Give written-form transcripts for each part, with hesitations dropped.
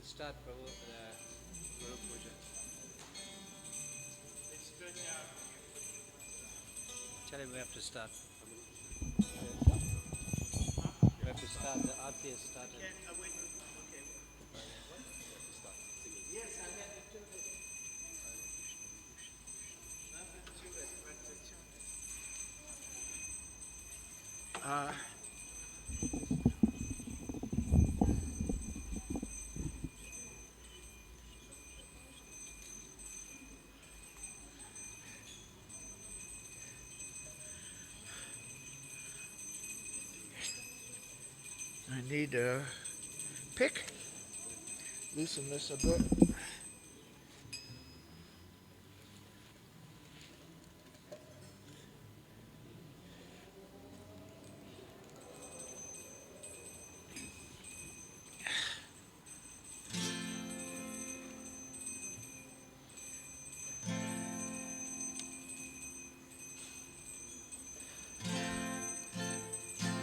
start Prabhu, Guru Puja. Charlie, we have to start. We have to start. The Aarti has started. I need a pick. Loosen this a bit.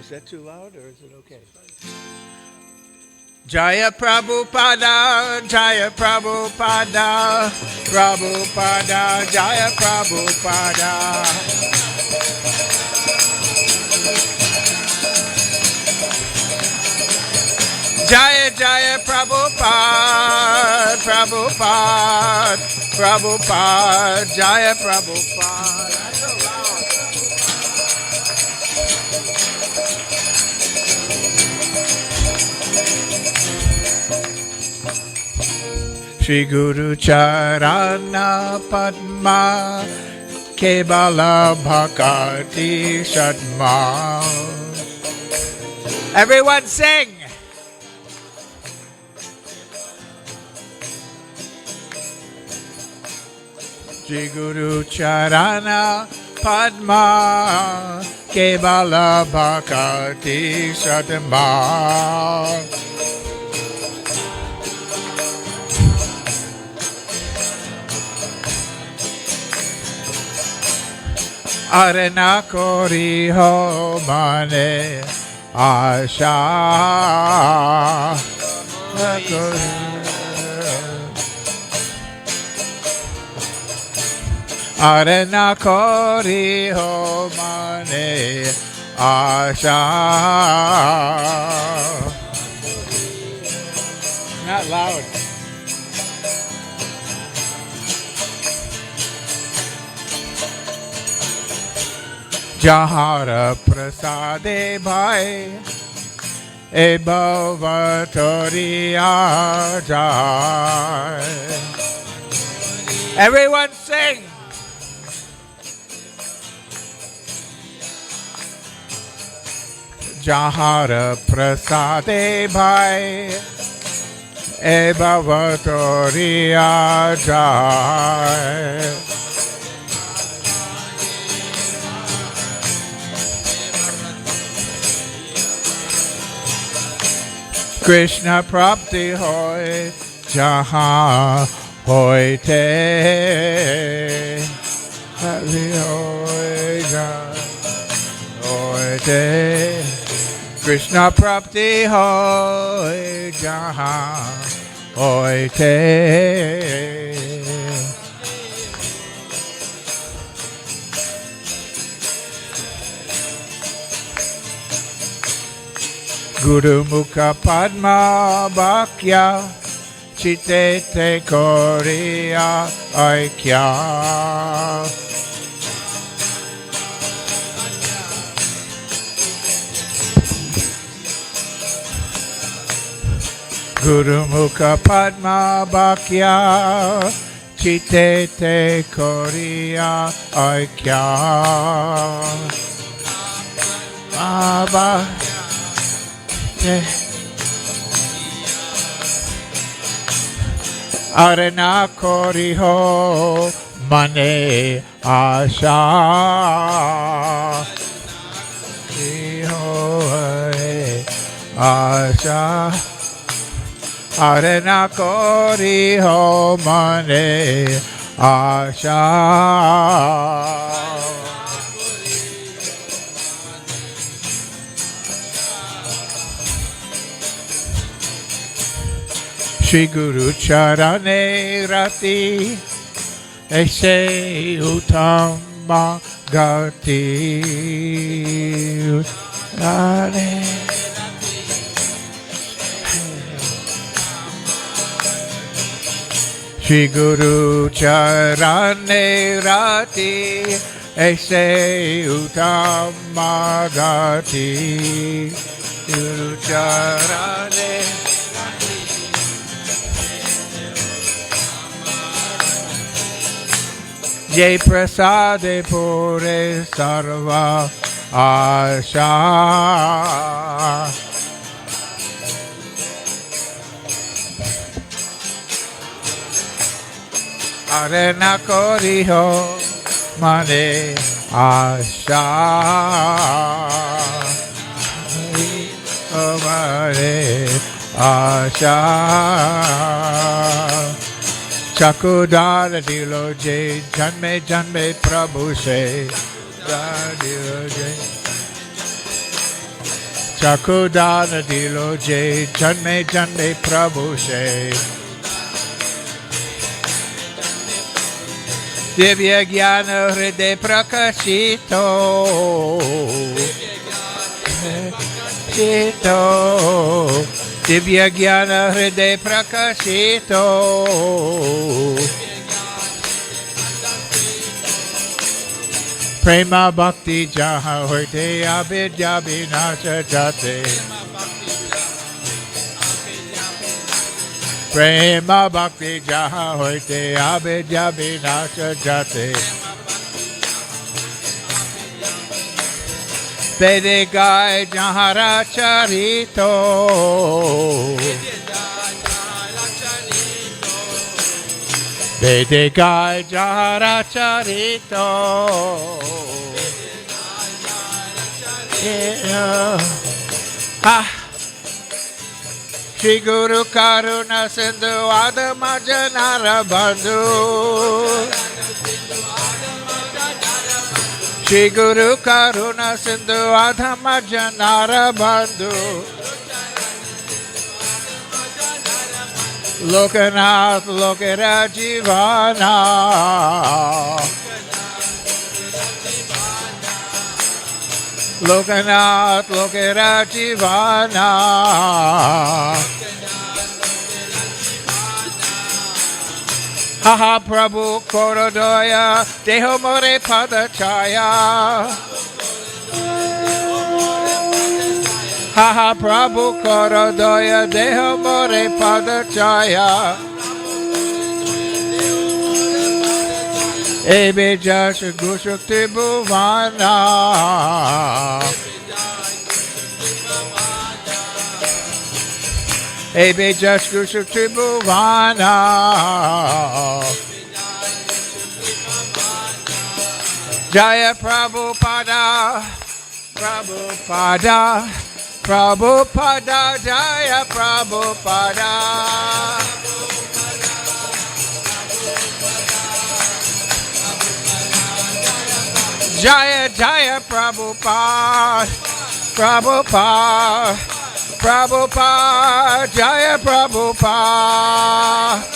Is that too loud or is it okay? Jaya Prabhupada, Jaya Prabhupada, Prabhupada, Jaya Prabhupada. Jaya Jaya Prabhupada, Prabhupada, Prabhupada, Jaya Prabhupada. Shri Guru Charana Padma Kebala Bhakati Shatma. Everyone sing! Shri Guru Charana Padma Kebala Bhakati Shatma. Arena kori ho mane asha. Arena kori ho mane asha. Not loud. Jahara prasade bhai e bhavatoriya jai. Everyone sing. Jahara prasade bhai e bhavatoriya jai. Krishna prapti hoy jahan hoite. Hari hoy jahan hoite. Krishna prapti hoy jahan hoite. Guru Mukha Padma Bhakya Chite Te Koriya Aikya. Guru Mukha Padma Bhakya Chite Te Koriya Aikya. Baba Arena kori ho mane asha. Asha. Arena kori ho mane asha. Shri Guru Charane Rati Aise Uttama Gati Rane Shri Guru Charane Rati Aise Uttama Gati Guru Charane Jai Prasade Pure Sarva Asha Arena Koriho Mane Asha Mane Asha Chakudar dilo je janme janme Prabhu se dilo je Chakudar dilo je janme janme Prabhu se Divya Gyana Hriday Prakashito Divya Gyana Hriday Prakashito Prema Bhakti Jaha Hoite Avidya Vinasha Jate Prema Bhakti Jaha Hoite Avidya Vinasha Jate Vede Gai Jahara Charito Vede Gai Jahara Charito Shri Guru Karuna Sindhu Adama Janara Bandhu Shri Guru Karuna Sindhu Adama Janara Bandhu Lokanath Lokera Jivana Lokanath Lokera Jivana Haha Prabhu Korodoya Deho More Padachaya Haha Prabhu Korodoya Deho More Padachaya Ebe Jash Gushukti Bhuvana Ebe Jash Gushukti Bhuvana Jaya Prabhupada Prabhupada Prabhupada Jaya Prabhupada Jaya Jaya Prabhupada Prabhupada Prabhupada Jaya Prabhupada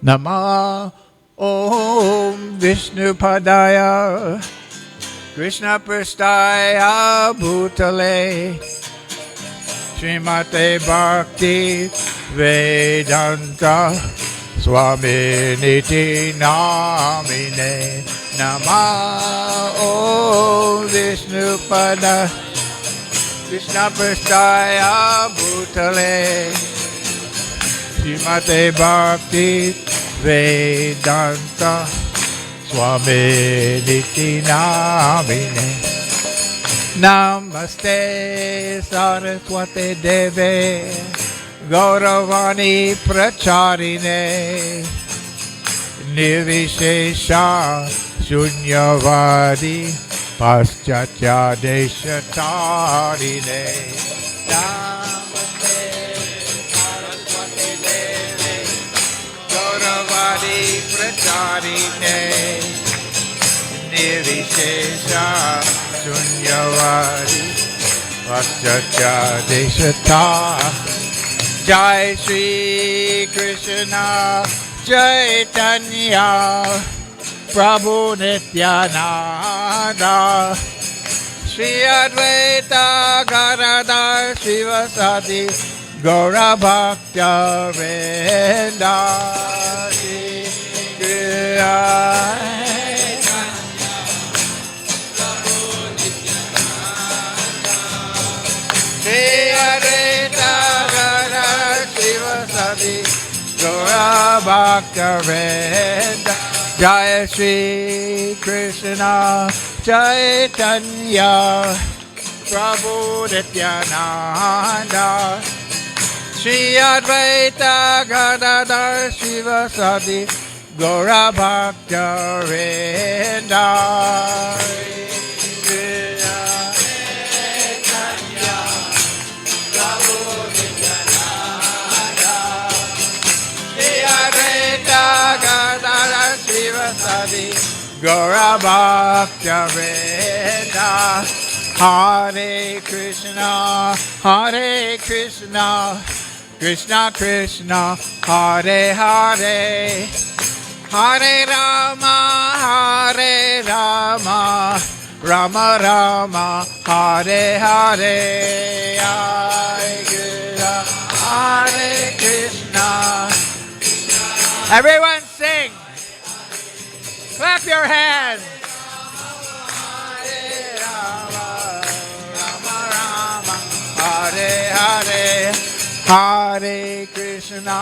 Nama Om Vishnu Padaya Krishna Prastaya Bhutale Srimate Bhakti Vedanta Swami Niti Namine Nama Om Vishnu Padaya Krishna Prastaya Bhutale Srimate Bhakti Vedanta Swami Niti Namine Namaste Saraswati Deve Gauravani Pracharine Nirvishesha Shunyavadi Paschatya Deshatarine Namaste Saraswati Deve Gauravani Pracharine Charine Nirvishesha Sunyavadi Vachacha Deshata Jai Shri Krishna Chaitanya Prabhu Nityananda Shri Advaita Gadadhar Shivasati Gaura Bhakta Vrinda Shri Krishna Shri Advaita Gadadhar Shivasati Gaura Bhakta Vrinda Jai Shri Krishna Chaitanya Prabhu Nityananda Shri Advaita Gadadhar Shivasati Gaura Bhakta Vrinda Gaura Bhakta Vrinda Hare Krishna Krishna Krishna Hare Hare Hare Rama Rama Rama Hare Hare Hare Krishna Everyone sing Clap your hands. Hare Rama, Rama Rama, Hare Hare, Hare Krishna,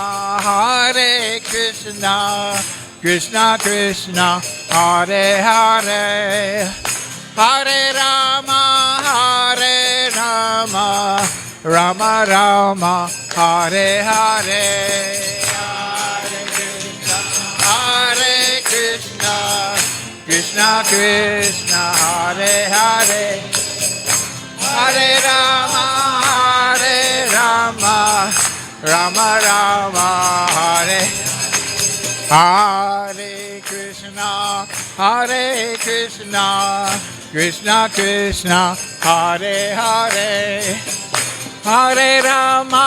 Krishna Krishna, Hare Hare, Hare Rama, Rama Rama, Hare Hare. Krishna Krishna Hare Hare Hare Rama Rama Rama Hare Hare Krishna Krishna Krishna Hare Hare Hare Rama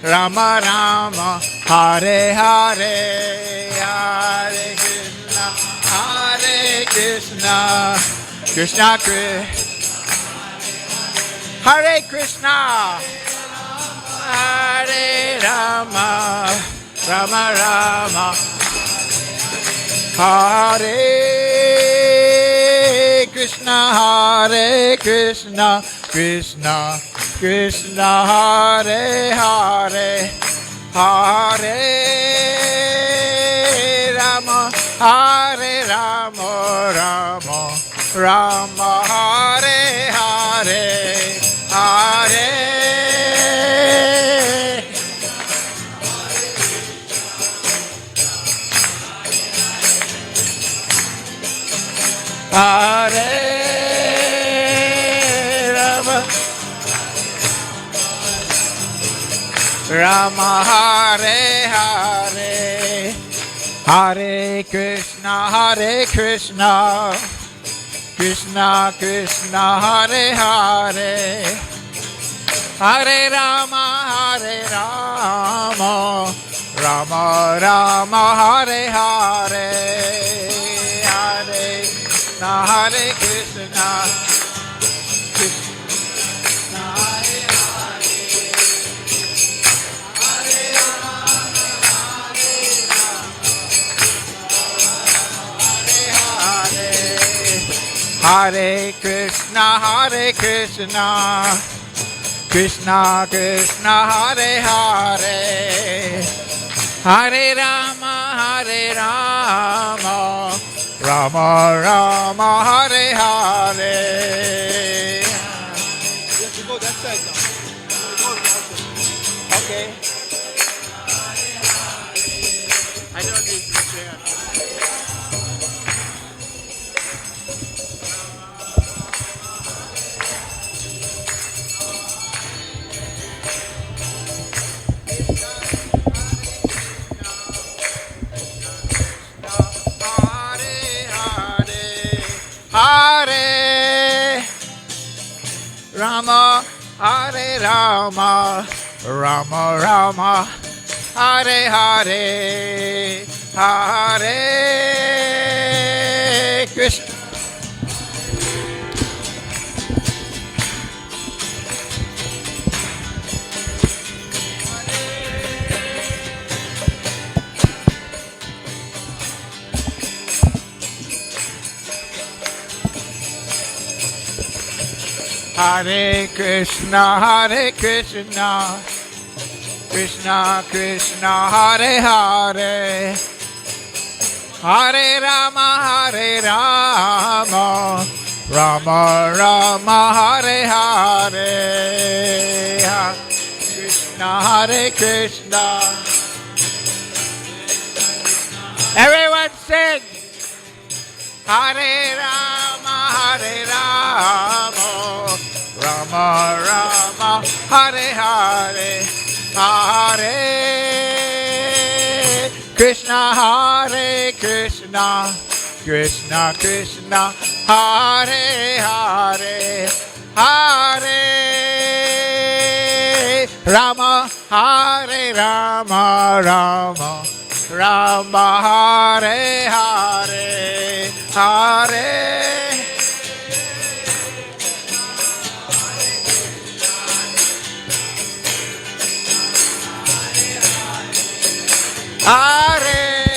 Rama Rama Hare Hare Hare Krishna Krishna Hare Krishna Hare Rama Rama Rama Hare Krishna Krishna Krishna Hare Hare Hare Rama Rama Hare Hare Hare Hare Rama Hare Hare Hare Krishna Krishna Krishna Hare Hare Hare Rama Rama Rama Hare Hare Hare Krishna Krishna Hare Krishna Krishna Krishna Hare Hare Hare Rama Rama Rama Hare Hare. You have to go that side now. Okay. I don't need to share. Rama, Hare Rama, Rama Rama, Hare Hare, Hare Krishna. Hare Krishna, Hare Krishna, Krishna Krishna, Hare Hare, Hare Rama, Hare Rama, Rama Rama, Hare Hare, Hare Krishna, Hare Krishna. Everyone sing. Hare Rama, Hare Rama, Rama Rama, Hare Hare, Hare Krishna, Hare Krishna, Krishna Krishna, Hare Hare, Hare Rama, Hare Rama, Rama Rama, Hare Hare, Hare Hare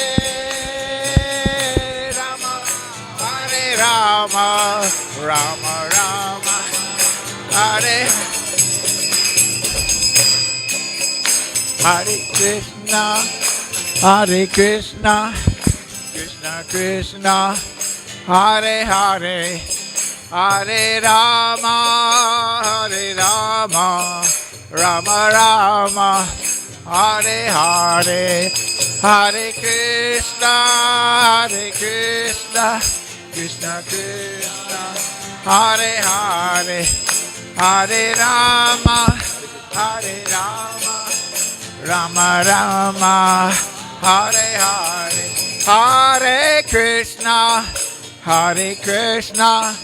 Rama, Hare Rama, Rama Rama, Hare Hare Krishna, Hare Krishna, Krishna Krishna, Hare Hare, Hare Rama, Hare Rama, Rama Rama, Hare Hare, Hare Krishna, Hare Krishna, Krishna Krishna, Hare Hare, Hare Rama, Hare Rama, Rama Rama, Hare Hare, Hare Krishna, Hare Krishna,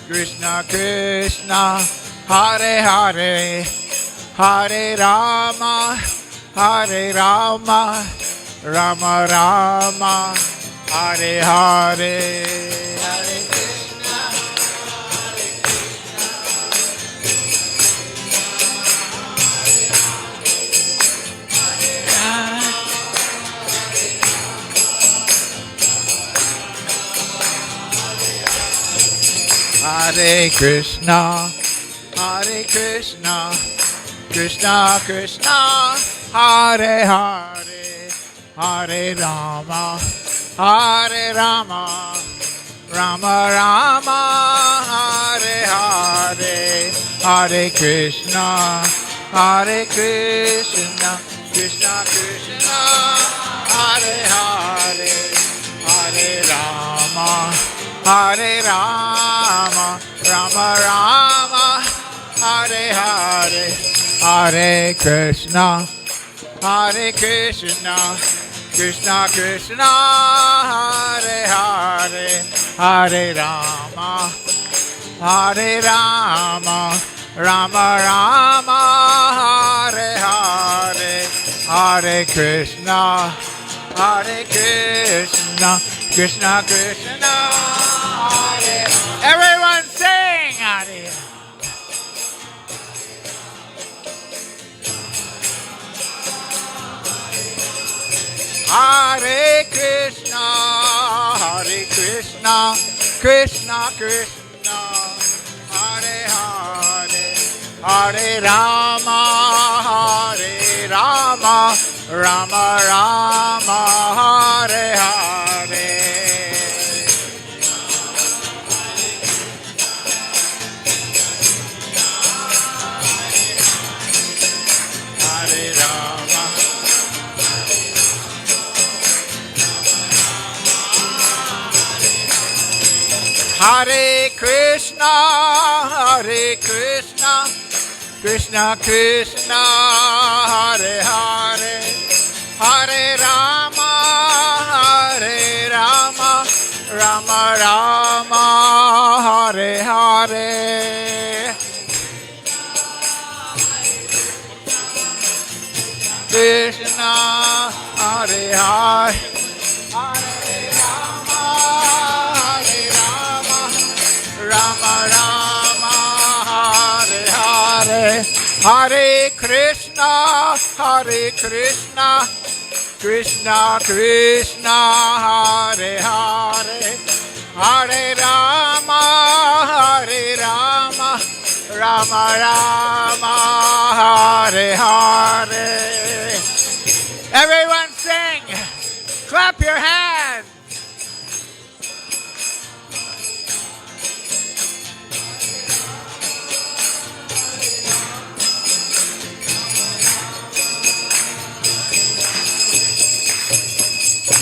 Krishna Krishna, Hare Hare, Hare Rama, Hare Rama, Rama Rama, Hare Hare, Hare Krishna, Hare Krishna, Hare Krishna, Krishna Krishna, Hare Hare, Hare Rama, Hare Rama, Rama Rama, Hare Hare, Hare Krishna, Hare Krishna, Krishna Krishna, Hare Hare, Hare Rama, Hare Rama, Rama Rama, Hare Hare, Hare Krishna, Hare Krishna, Krishna Krishna, Hare Hare, Hare Rama, Hare Rama, Rama Rama, Hare Hare, Hare Krishna, Hare Krishna, Krishna Krishna, Hare. Everyone sing, Hare. Hare Krishna, Hare Krishna, Krishna Krishna, Hare Hare, Hare Rama, Hare Rama, Rama Rama, Hare Hare. Hare Rama, Hare Krishna, Hare Krishna, Krishna Krishna, Hare Hare, Hare Rama, Hare Rama, Rama Rama, Hare Hare. Krishna, Hare Hare, Hare Rama, Hare Rama, Rama Rama, Hare Hare, Hare Krishna, Hare Krishna, Krishna Krishna, Hare Hare, Hare Rama, Hare Rama, Rama Rama, Hare Hare. Everyone sing. Clap your hands.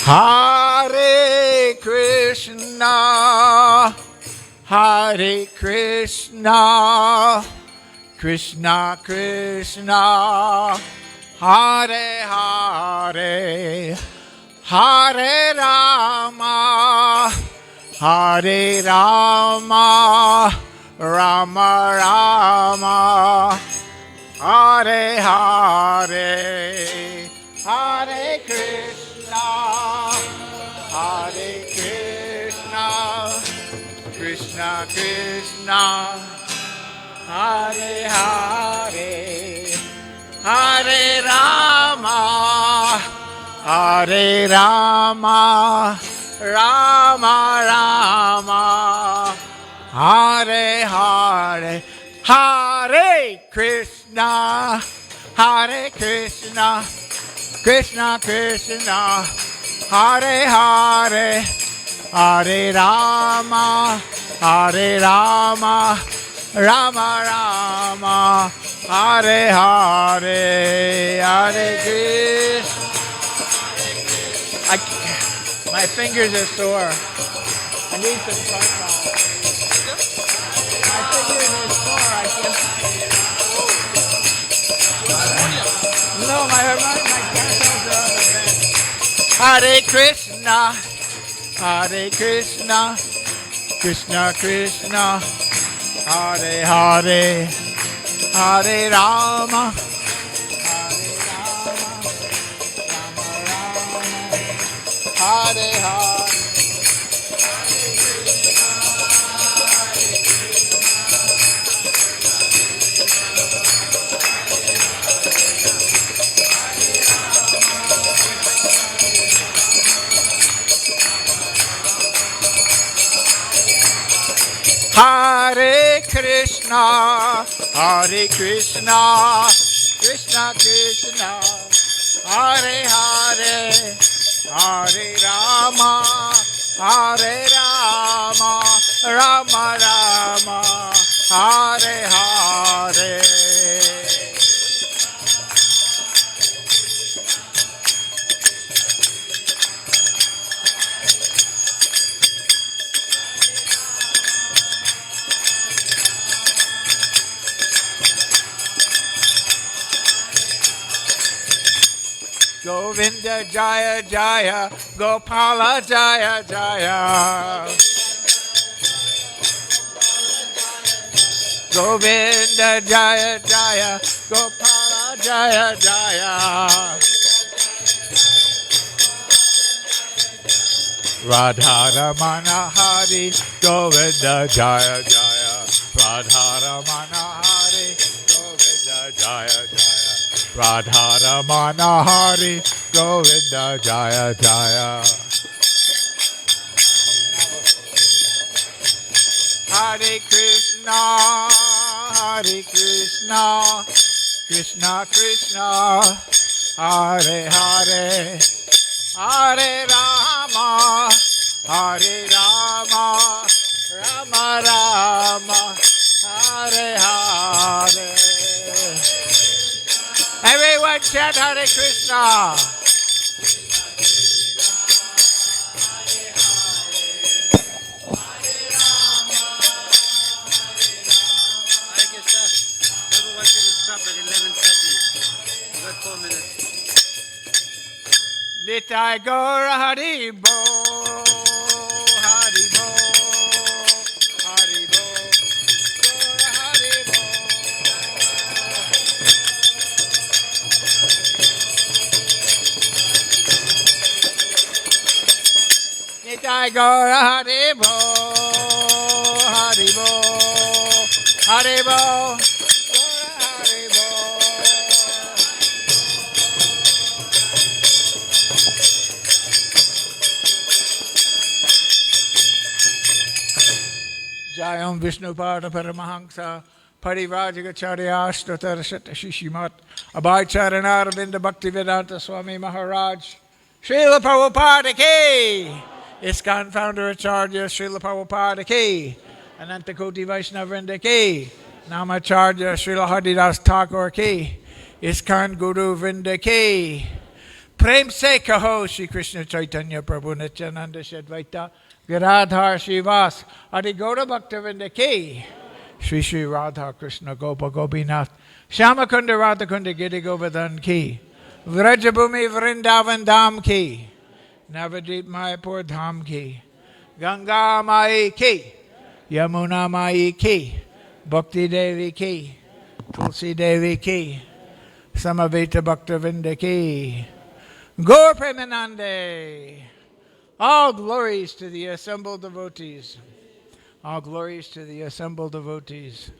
Hare Krishna, Hare Krishna, Krishna Krishna, Hare Hare, Hare Rama, Hare Rama, Rama Rama, Hare Hare, Hare Krishna, Hare Krishna, Krishna Krishna, Hare Hare, Hare Rama, Hare Rama, Rama Rama, Hare Hare, Hare Krishna, Hare Krishna, Krishna Krishna, Hare Hare, Hare Rama, Hare Rama, Rama Rama, Hare Hare, Hare Krishna. My fingers are sore. I need some charcoal. My fingers are sore. I can't. No, my cancels are on the bench. Hare Krishna, Hare Krishna, Krishna Krishna, Hare Hare, Hare Rama, Hare Rama, Rama Rama, Hare Hare. Hare Krishna, Hare Krishna, Krishna Krishna, Hare Hare, Hare Rama, Hare Rama, Rama Rama, Hare Hare. Govinda Jaya Jaya, Gopala Jaya Jaya. Govinda Jaya Jaya, Gopala Jaya Jaya. Radharamana Hari, Govinda Jaya Jaya. Radharamana Hari, Govinda Jaya Jaya. Radharamana Hari, Govinda Jaya Jaya. Hare Krishna, Hare Krishna, Krishna Krishna, Hare Hare, Hare Rama, Hare Rama, Rama Rama, Hare Hare. Everyone chant Hare Krishna. Nitai Gaura Hari Bo, Hari Bo, Hari Bo, Gaura Hari Bo. Jai Gaura Haribo, Haribo, Haribo, Gaura Haribo. Jai Om Vishnu Pada Paramahamsa Parivajagacharya Ashtatarashata Shishimat Abhay Charanar Vinda Bhaktivedanta Swami Maharaj Srila Prabhupada Ki ISKCON Founder Acharya Srila Prabhupada Ki Ananta Koti Vaishnava Vrinda Ki Namacharya Srila Haridas Thakur Ki ISKCON Guru Vrinda Ki Prem Se Kaho Shri Krishna Chaitanya Prabhu Nityananda Shadvaita Giradhar Shivas Adi Gaura Bhaktavinda Ki Shri Shri Radha Krishna Gopa Gopinath Shama Kunda Radha Kunda Giri Govardhan Ki Vrajabhumi Vrindavan Dham Ki Navadip Mayapur Dham Ki Ganga Mai Ki Yamuna Mai Ki Bhakti Devi Ki Tulsi Devi Ki Samaveta Bhaktavinda Ki Gaur Premanande. All glories to the assembled devotees. All glories to the assembled devotees.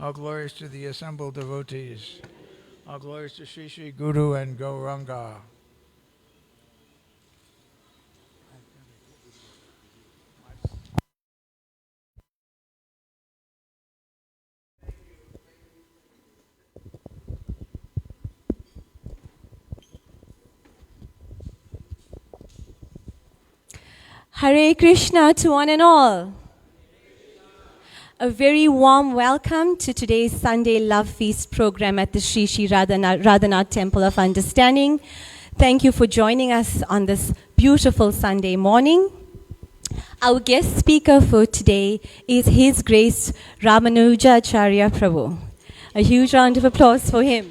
All glories to the assembled devotees. All glories to Sri Sri Guru and Gauranga. Hare Krishna to one and all. A very warm welcome to today's Sunday Love Feast program at the Sri Sri Radhanath Temple of Understanding. Thank you for joining us on this beautiful Sunday morning. Our guest speaker for today is His Grace Ramanujacharya Prabhu. A huge round of applause for him.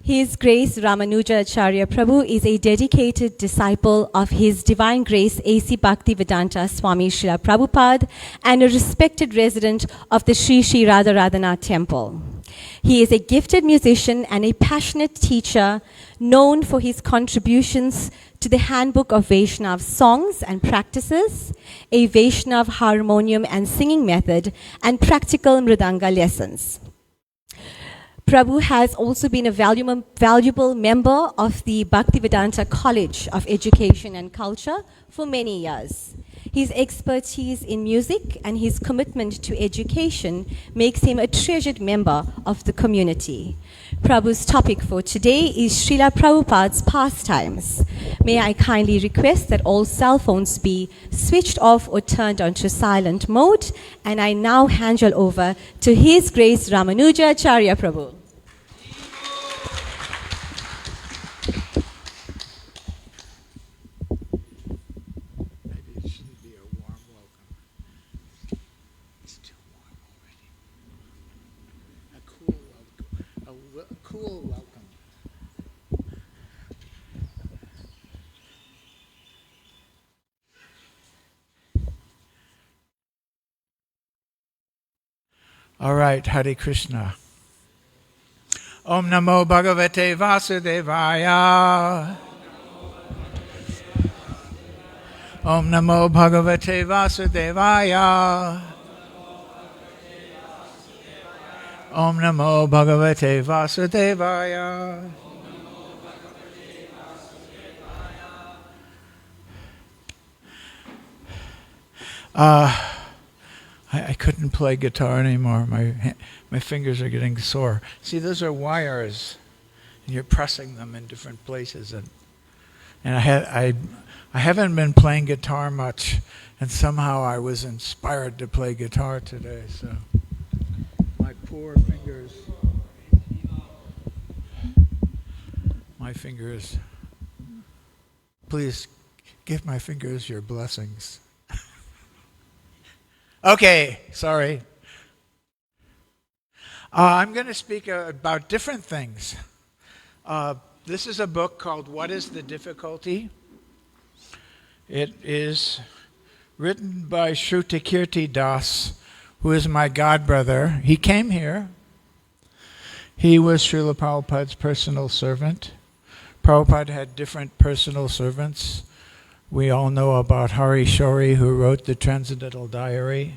His Grace Ramanujacharya Prabhu is a dedicated disciple of His Divine Grace A.C. Bhaktivedanta Swami Srila Prabhupada and a respected resident of the Sri Sri Radhanath Temple. He is a gifted musician and a passionate teacher known for his contributions to the Handbook of Vaishnav Songs and Practices, a Vaishnav harmonium and singing method, and practical mridanga lessons. Prabhu has also been a valuable member of the Bhaktivedanta College of Education and Culture for many years. His expertise in music and his commitment to education makes him a treasured member of the community. Prabhu's topic for today is Srila Prabhupada's Pastimes. May I kindly request that all cell phones be switched off or turned onto silent mode, and I now hand you over to His Grace Ramanujacharya Prabhu. Cool welcome. All right, Hare Krishna. Om Namo Bhagavate Vasudevaya. Om Namo Bhagavate Vasudevaya. Om Namo Bhagavate Vasudevaya. I couldn't play guitar anymore. My fingers are getting sore. See, those are wires, and you're pressing them in different places. And I haven't been playing guitar much, and somehow I was inspired to play guitar today. So my poor fingers. My fingers. Please give my fingers your blessings. Okay, sorry. I'm going to speak about different things. This is a book called What is the Difficulty? It is written by Shrutakirti Das, who is my godbrother. He came here. He was Srila Prabhupada's personal servant. Prabhupada had different personal servants. We all know about Hari Shori, who wrote the Transcendental Diary.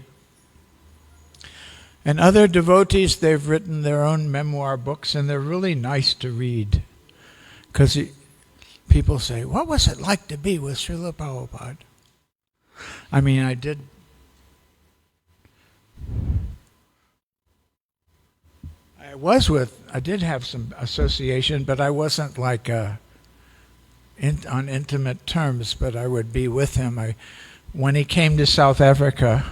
And other devotees, they've written their own memoir books, and they're really nice to read. Because people say, what was it like to be with Srila Prabhupada? I mean, I did have some association, but I wasn't like on intimate terms, but I would be with him. When he came to South Africa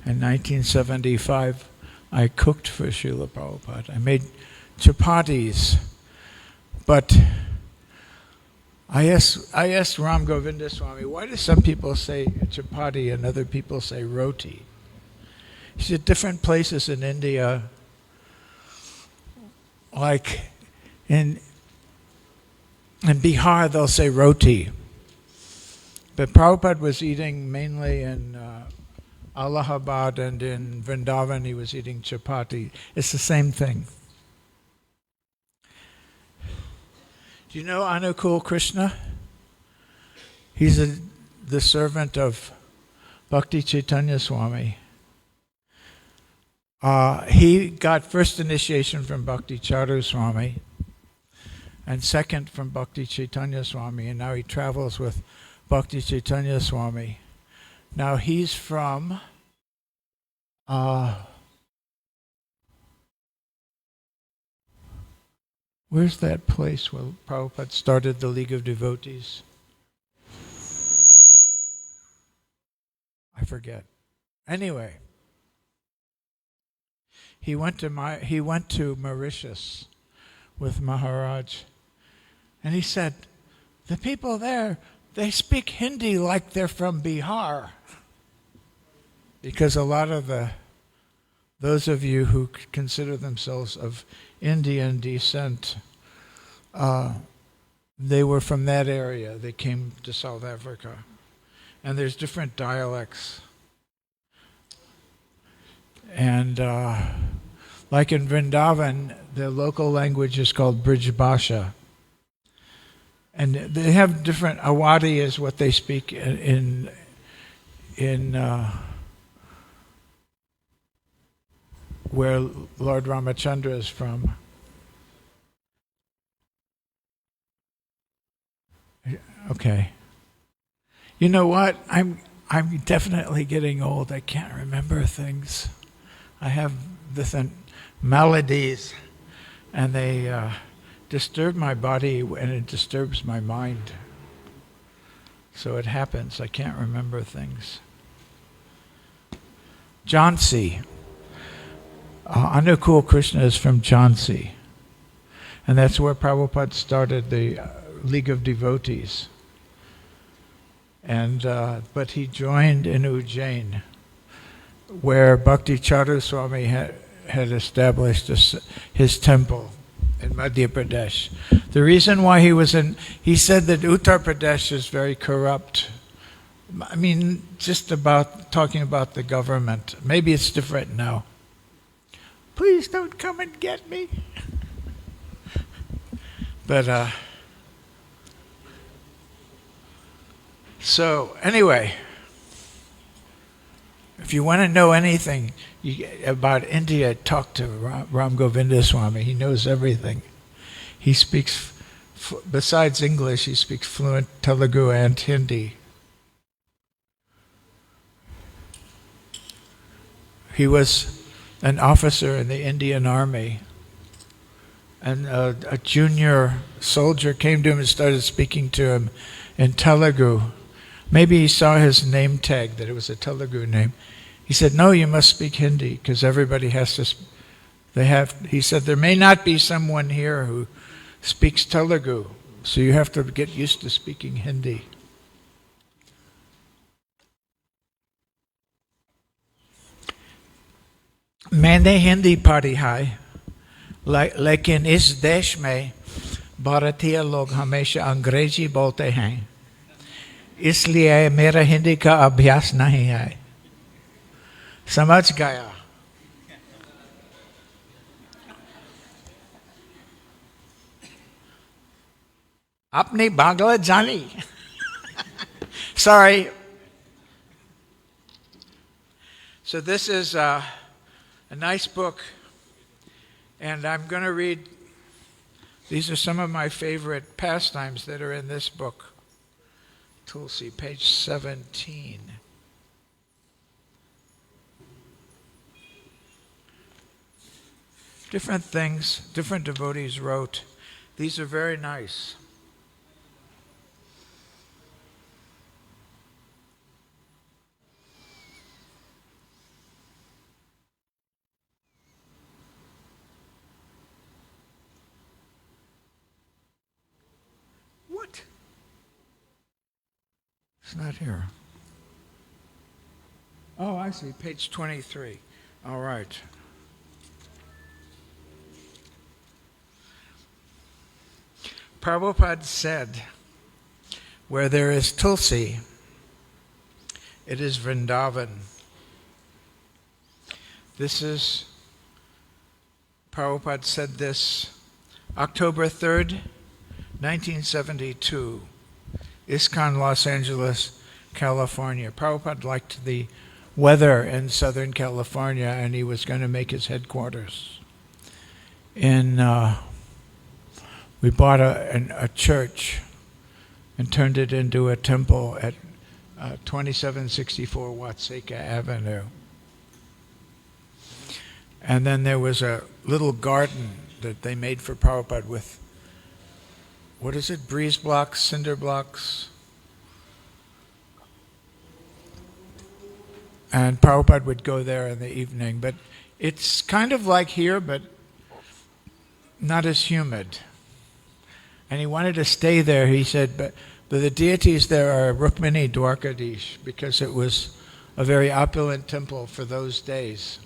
in 1975, I cooked for Srila Prabhupada. I made chapatis, but I asked Ram Govinda Swami, why do some people say chapati and other people say roti? He said different places in India, like in Bihar, they'll say roti. But Prabhupada was eating mainly in Allahabad, and in Vrindavan he was eating chapati. It's the same thing. Do you know Anukul Krishna? He's the servant of Bhakti Chaitanya Swami. He got first initiation from Bhakti Charu Swami, and second from Bhakti Chaitanya Swami, and now he travels with Bhakti Chaitanya Swami. Now he's from where's that place where Prabhupada started the League of Devotees? I forget. Anyway, he went to Mauritius with Maharaj, and he said, the people there, they speak Hindi like they're from Bihar. Because a lot of those of you who consider themselves of Indian descent, they were from that area. They came to South Africa. And there's different dialects. And like in Vrindavan, the local language is called Brij Bhasha. And they have different, Awadhi is what they speak in where Lord Ramachandra is from. Okay. You know what? I'm definitely getting old. I can't remember things. I have maladies, and they disturb my body and it disturbs my mind. So it happens. I can't remember things. Jhansi. Anukul Krishna is from Jhansi. And that's where Prabhupada started the League of Devotees. And but he joined in Ujjain, where Bhakti Charu Swami had established his temple in Madhya Pradesh. The reason why he said that Uttar Pradesh is very corrupt. I mean, just about talking about the government. Maybe it's different now. Please don't come and get me. But so anyway, if you want to know anything about India, talk to Ram Govinda Swami. He knows everything. He speaks, besides English, he speaks fluent Telugu and Hindi. He was an officer in the Indian Army, and a junior soldier came to him and started speaking to him in Telugu. Maybe he saw his name tag, that it was a Telugu name. He said, no, you must speak Hindi, because everybody has to, he said, there may not be someone here who speaks Telugu, so you have to get used to speaking Hindi. मैंने हिंदी पढ़ी है, लेकिन इस देश में भारतीय लोग हमेशा अंग्रेजी बोलते हैं, इसलिए मेरा हिंदी का अभ्यास नहीं है. समझ गया? Apni Bangla Jani. Sorry. So this is a nice book, and I'm going to read, these are some of my favorite pastimes that are in this book. Tulsi, page 17. Different things, different devotees wrote. These are very nice. What? It's not here. Oh, I see, page 23. All right. Prabhupada said, where there is Tulsi, it is Vrindavan. This is, Prabhupada said this, October 3rd, 1972, ISKCON, Los Angeles, California. Prabhupada liked the weather in Southern California, and he was going to make his headquarters in we bought a church and turned it into a temple at 2764 Watseka Avenue. And then there was a little garden that they made for Prabhupada with, what is it, breeze blocks, cinder blocks? And Prabhupada would go there in the evening. But it's kind of like here, but not as humid. And he wanted to stay there, he said, but the deities there are Rukmini Dwarkadish, because it was a very opulent temple for those days.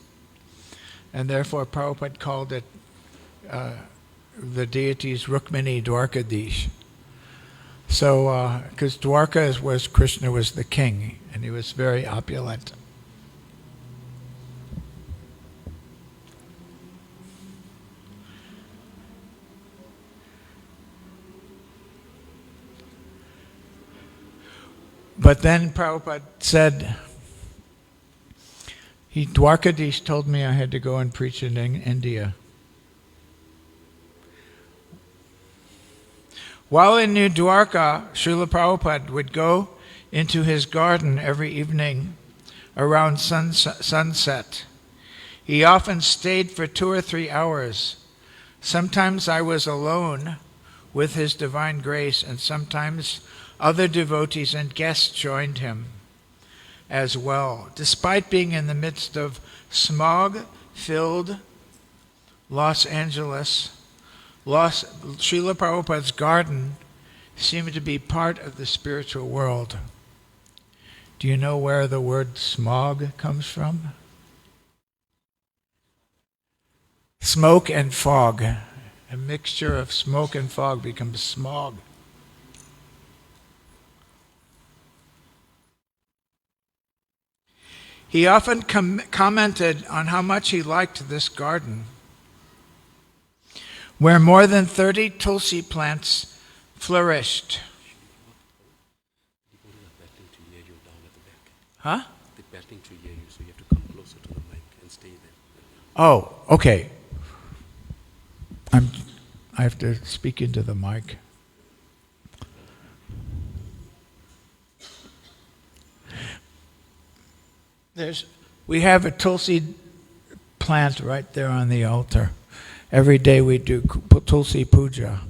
And therefore Prabhupada called it, the deities Rukmini Dwarkadish. So, because Dwarka was, Krishna was the king, and he was very opulent. But then Prabhupada said, Dwarkadish told me I had to go and preach in India. While in New Dwarka, Srila Prabhupada would go into his garden every evening around sunset. He often stayed for 2 or 3 hours. Sometimes I was alone with his divine grace, and sometimes other devotees and guests joined him as well. Despite being in the midst of smog-filled Los Angeles, Srila Prabhupada's garden seemed to be part of the spiritual world. Do you know where the word smog comes from? Smoke and fog. A mixture of smoke and fog becomes smog. He often commented on how much he liked this garden, where more than 30 tulsi plants flourished. Huh? They're battling to hear you, so you have to come closer to the mic and stay there. Oh, okay. I have to speak into the mic. We have a tulsi plant right there on the altar. Every day we do tulsi puja.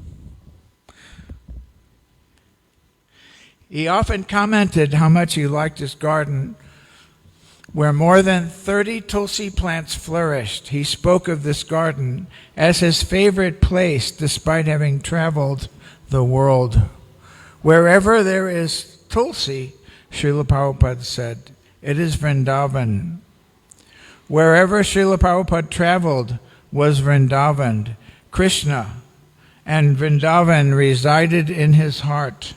He often commented how much he liked his garden, where more than 30 tulsi plants flourished. He spoke of this garden as his favorite place, despite having traveled the world. Wherever there is tulsi, Srila Prabhupada said, it is Vrindavan. Wherever Srila Prabhupada traveled was Vrindavan, Krishna, and Vrindavan resided in his heart.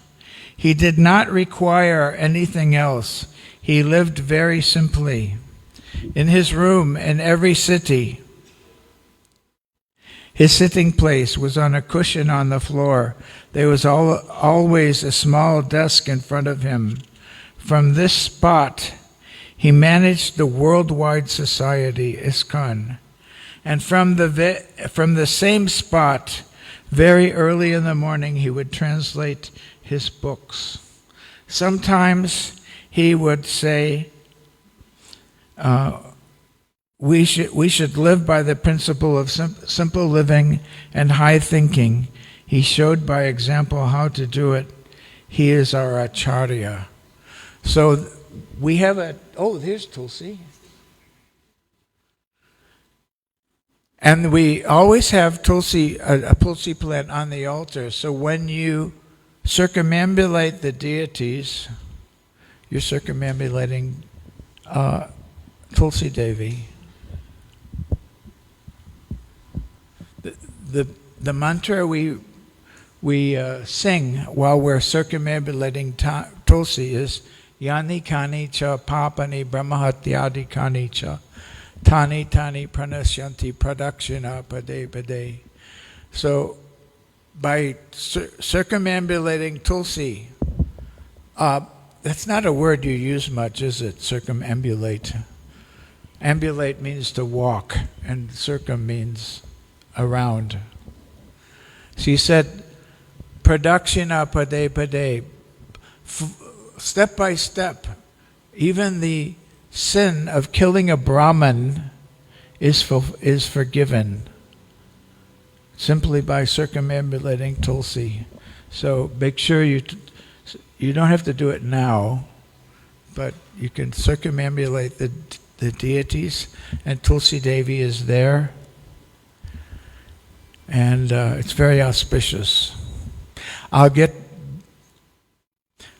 He did not require anything else. He lived very simply. In his room in every city, His sitting place was on a cushion on the floor. There was always a small desk in front of him. From this spot, he managed the worldwide society, ISKCON. And from the same spot, very early in the morning, he would translate his books. Sometimes he would say, we should live by the principle of simple living and high thinking. He showed by example how to do it. He is our Acharya. So we have here's Tulsi. And we always have Tulsi, a Tulsi plant on the altar. So when you circumambulate the deities, you're circumambulating Tulsi Devi. The mantra we sing while we're circumambulating Tulsi is Yani Kani Cha Papani Brahmahatyadi Kani Cha Tani Tani Pranashyanti Pradakshina Pade Pade. So by circumambulating Tulsi, that's not a word you use much, is it? Circumambulate. Ambulate means to walk, and circum means around. So he said, Pradakshina Pade Pade. Step by step, even the sin of killing a Brahmin is forgiven simply by circumambulating Tulsi. So make sure you don't have to do it now, but you can circumambulate the deities, and Tulsi Devi is there, and it's very auspicious.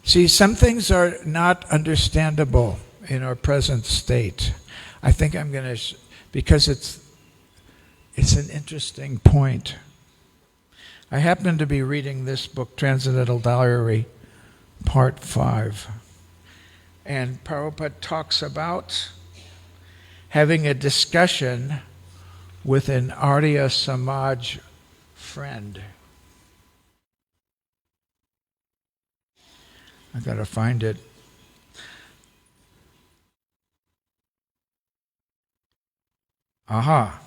See, some things are not understandable in our present state. I think I'm going to, because it's an interesting point. I happen to be reading this book, Transcendental Diary, Part 5. And Prabhupada talks about having a discussion with an Arya Samaj friend. I gotta find it. Aha.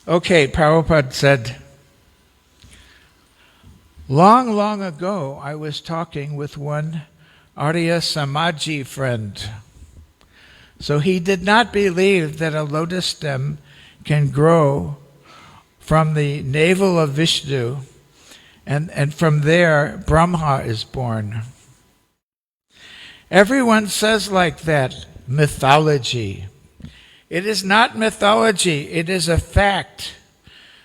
Okay, Prabhupada said, long ago I was talking with one Arya Samaji friend. So he did not believe that a lotus stem can grow from the navel of Vishnu, and from there Brahma is born. Everyone says like that, mythology. It is not mythology, it is a fact.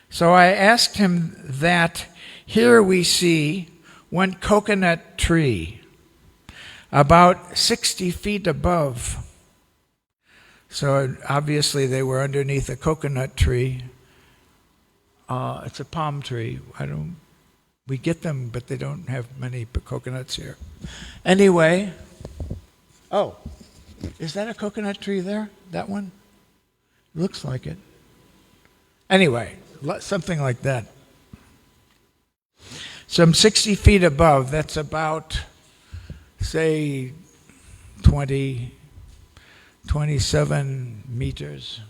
So I asked him that. Here we see one coconut tree, about 60 feet above. So obviously they were underneath a coconut tree. It's a palm tree. We get them, but they don't have many coconuts here. Anyway, is that a coconut tree there? That one? Looks like it. Anyway, something like that. Some 60 feet above, that's about, say, 27 meters.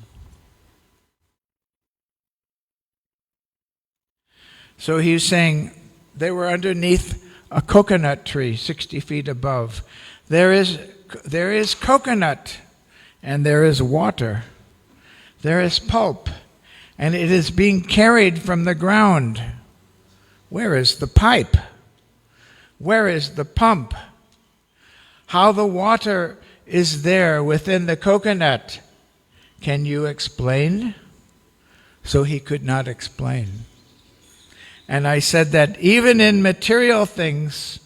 So he's saying they were underneath a coconut tree 60 feet above. There is coconut, and there is water. There is pulp, and it is being carried from the ground. Where is the pipe? Where is the pump? How the water is there within the coconut? Can you explain? So he could not explain. And I said that even in material things,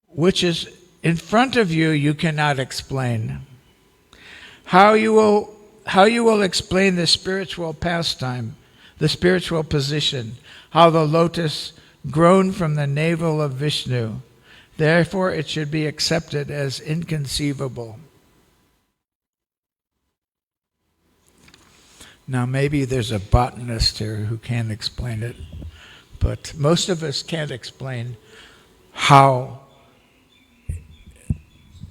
which is in front of you, you cannot explain. How you will explain the spiritual pastime, the spiritual position, how the lotus grown from the navel of Vishnu. Therefore, it should be accepted as inconceivable. Now maybe there's a botanist here who can explain it, but most of us can't explain how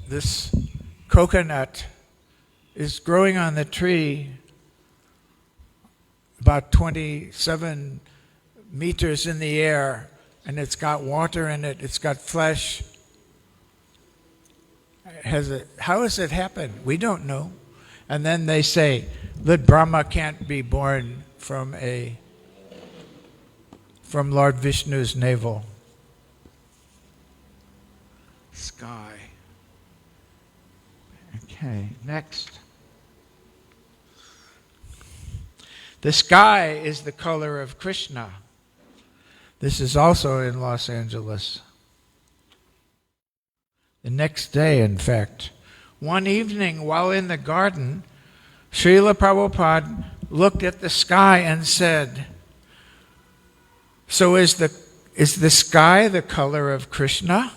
this coconut is growing on the tree about 27 meters in the air, and it's got water in it, it's got flesh. How has it happened? We don't know. And then they say that Brahma can't be born from Lord Vishnu's navel. Sky. Okay, next. The sky is the color of Krishna. This is also in Los Angeles. The next day, in fact, one evening while in the garden, Srila Prabhupada looked at the sky and said, "So is the sky the color of Krishna?"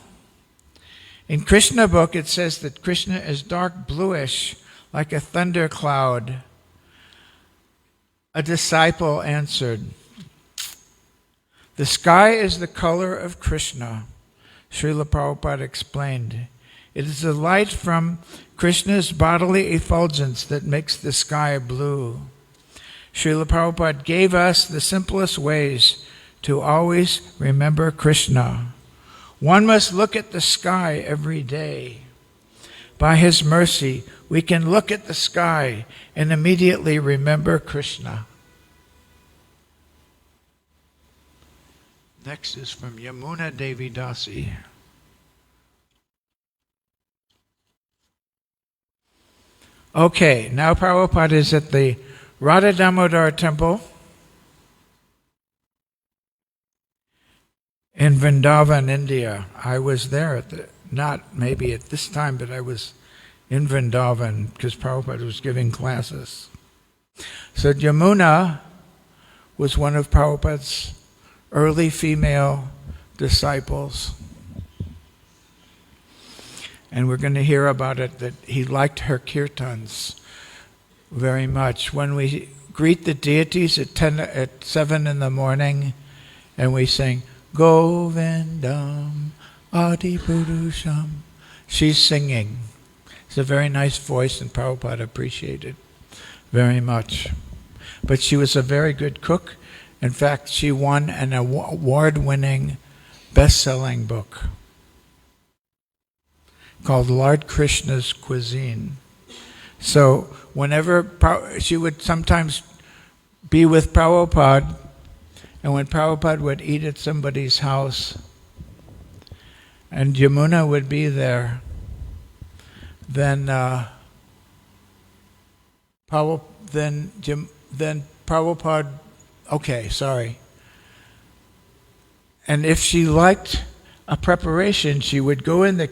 In Krishna book it says that Krishna is dark bluish like a thunder cloud. A disciple answered, "The sky is the color of Krishna." Srila Prabhupada explained, "It is the light from Krishna's bodily effulgence that makes the sky blue." Srila Prabhupada gave us the simplest ways to always remember Krishna. One must look at the sky every day. By his mercy, we can look at the sky and immediately remember Krishna. Next is from Yamuna Devi Dasi. Okay, now Prabhupada is at the Radha Damodar temple in Vrindavan, India. I was there not maybe at this time, but I was in Vrindavan because Prabhupada was giving classes. So Yamuna was one of Prabhupada's early female disciples. And we're going to hear about it, that he liked her kirtans very much. When we greet the deities at 7 in the morning, and we sing, Govindam Adipurusham, she's singing. It's a very nice voice, and Prabhupada appreciated very much. But she was a very good cook. In fact, she won an award-winning, best-selling book called Lord Krishna's Cuisine. So whenever she would sometimes be with Prabhupada, and when Prabhupada would eat at somebody's house, and Yamuna would be there, then Prabhupada. Okay, sorry. And if she liked a preparation, she would go into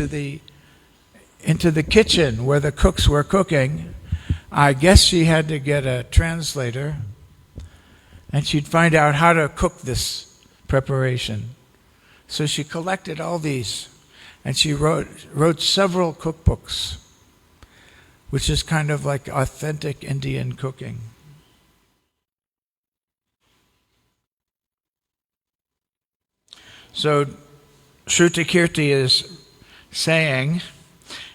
the kitchen where the cooks were cooking. I guess she had to get a translator, and she'd find out how to cook this preparation. So she collected all these, and she wrote several cookbooks, which is kind of like authentic Indian cooking. So Shrutakirti is saying,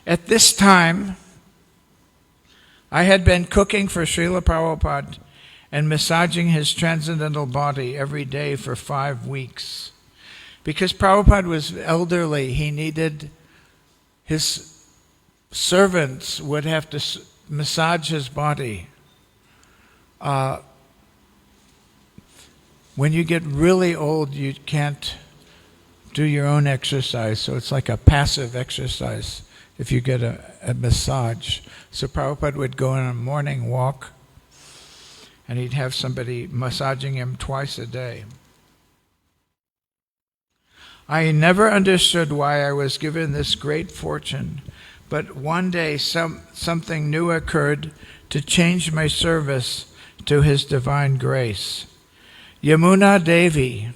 at this time, I had been cooking for Srila Prabhupada and massaging his transcendental body every day for 5 weeks. Because Prabhupada was elderly, he needed, his servants would have to massage his body. When you get really old, you can't do your own exercise, so it's like a passive exercise if you get a massage. So Prabhupada would go on a morning walk, and he'd have somebody massaging him twice a day. I never understood why I was given this great fortune, but one day something new occurred to change my service to His divine grace. Yamuna Devi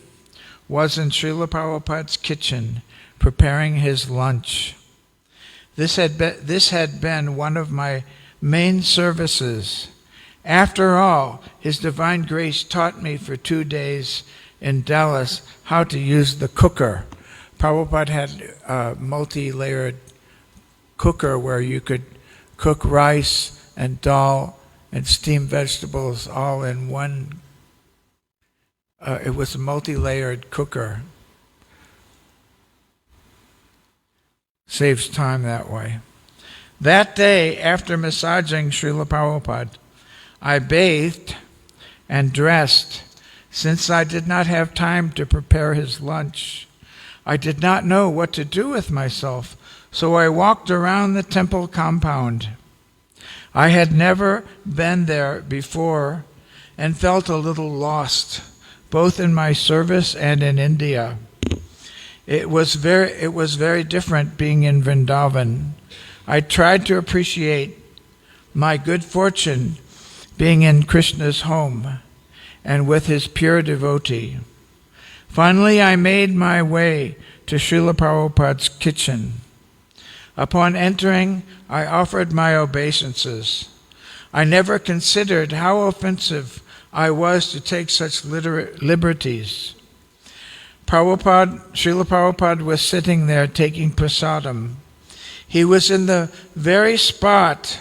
was in Srila Prabhupada's kitchen preparing his lunch. This had been one of my main services. After all, His Divine Grace taught me for 2 days in Dallas how to use the cooker. Prabhupada had a multi-layered cooker where you could cook rice and dal and steamed vegetables all in one. It was a multi-layered cooker. Saves time that way. That day, after massaging Srila Prabhupada, I bathed and dressed. Since I did not have time to prepare his lunch, I did not know what to do with myself, so I walked around the temple compound. I had never been there before and felt a little lost, both in my service and in India. It was very different being in Vrindavan. I tried to appreciate my good fortune being in Krishna's home and with his pure devotee. Finally, I made my way to Srila Prabhupada's kitchen. Upon entering, I offered my obeisances. I never considered how offensive I was to take such liberties. Srila Prabhupada was sitting there taking prasadam. He was in the very spot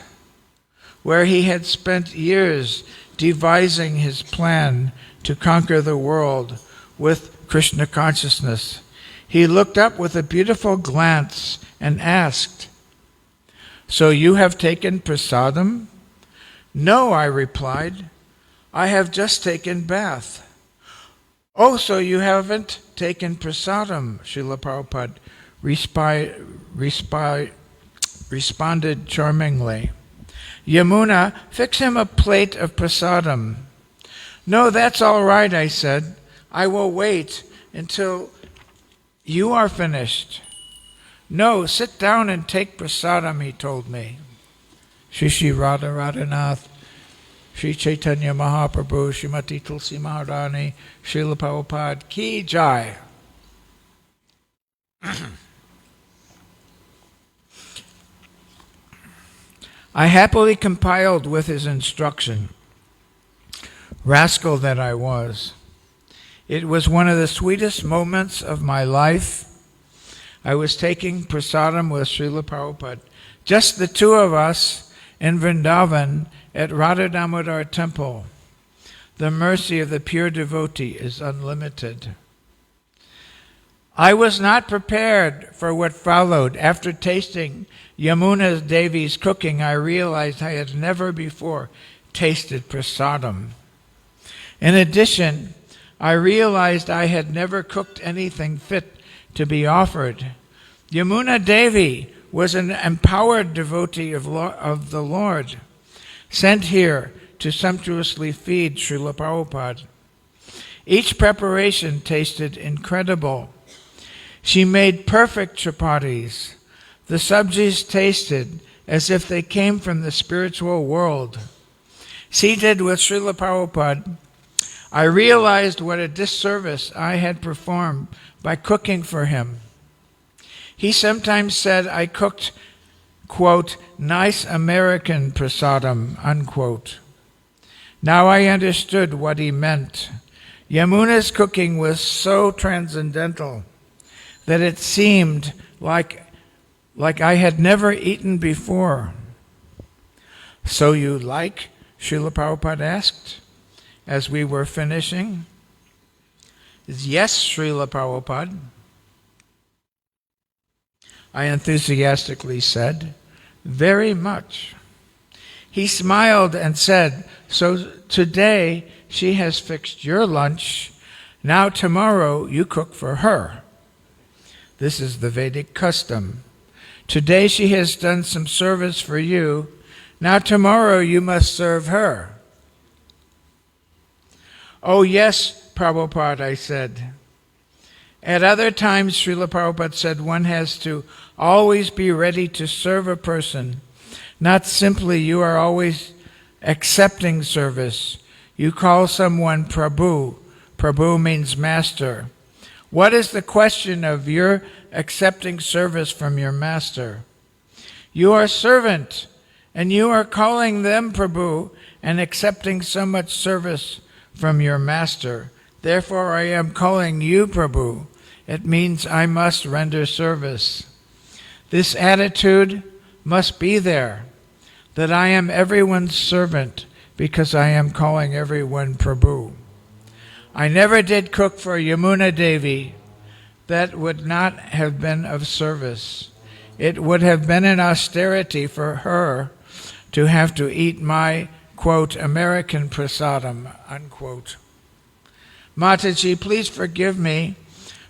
where he had spent years devising his plan to conquer the world with Krishna consciousness. He looked up with a beautiful glance and asked, "So you have taken prasadam?" "No," I replied. "I have just taken bath." "Oh, so you haven't taken prasadam," Srila Prabhupada responded charmingly. "Yamuna, fix him a plate of prasadam." "No, that's all right," I said. "I will wait until you are finished." "No, sit down and take prasadam," he told me. Shri Radha Radhanath, Shri Chaitanya Mahaprabhu, Srimati Tulsi Maharani, Srila Prabhupada Ki Jai. I happily compiled with his instruction. Rascal that I was. It was one of the sweetest moments of my life. I was taking prasadam with Srila Prabhupada, just the two of us in Vrindavan at Radha Damodar Temple. The mercy of the pure devotee is unlimited. I was not prepared for what followed. After tasting Yamuna Devi's cooking, I realized I had never before tasted prasadam. In addition, I realized I had never cooked anything fit to be offered. Yamuna Devi was an empowered devotee of the Lord, sent here to sumptuously feed Srila Prabhupada. Each preparation tasted incredible. She made perfect chapatis. The sabjis tasted as if they came from the spiritual world. Seated with Srila Prabhupada, I realized what a disservice I had performed by cooking for him. He sometimes said I cooked, quote, nice American prasadam, unquote. Now I understood what he meant. Yamuna's cooking was so transcendental that it seemed like I had never eaten before. "So you like?" Srila Prabhupada asked as we were finishing. "Yes, Srila Prabhupada," I enthusiastically said. "Very much." He smiled and said, "So today she has fixed your lunch. Now tomorrow you cook for her. This is the Vedic custom. Today she has done some service for you. Now tomorrow you must serve her." "Oh yes, Prabhupada," I said. At other times, Srila Prabhupada said one has to always be ready to serve a person. Not simply you are always accepting service. You call someone Prabhu. Prabhu means master. What is the question of your accepting service from your master? You are servant, And you are calling them Prabhu and accepting so much service from your master. Therefore I am calling you Prabhu. It means I must render service. This attitude must be there, that I am everyone's servant because I am calling everyone Prabhu. I never did cook for Yamuna Devi. That would not have been of service. It would have been an austerity for her to have to eat my, quote, American prasadam, unquote. Mataji, please forgive me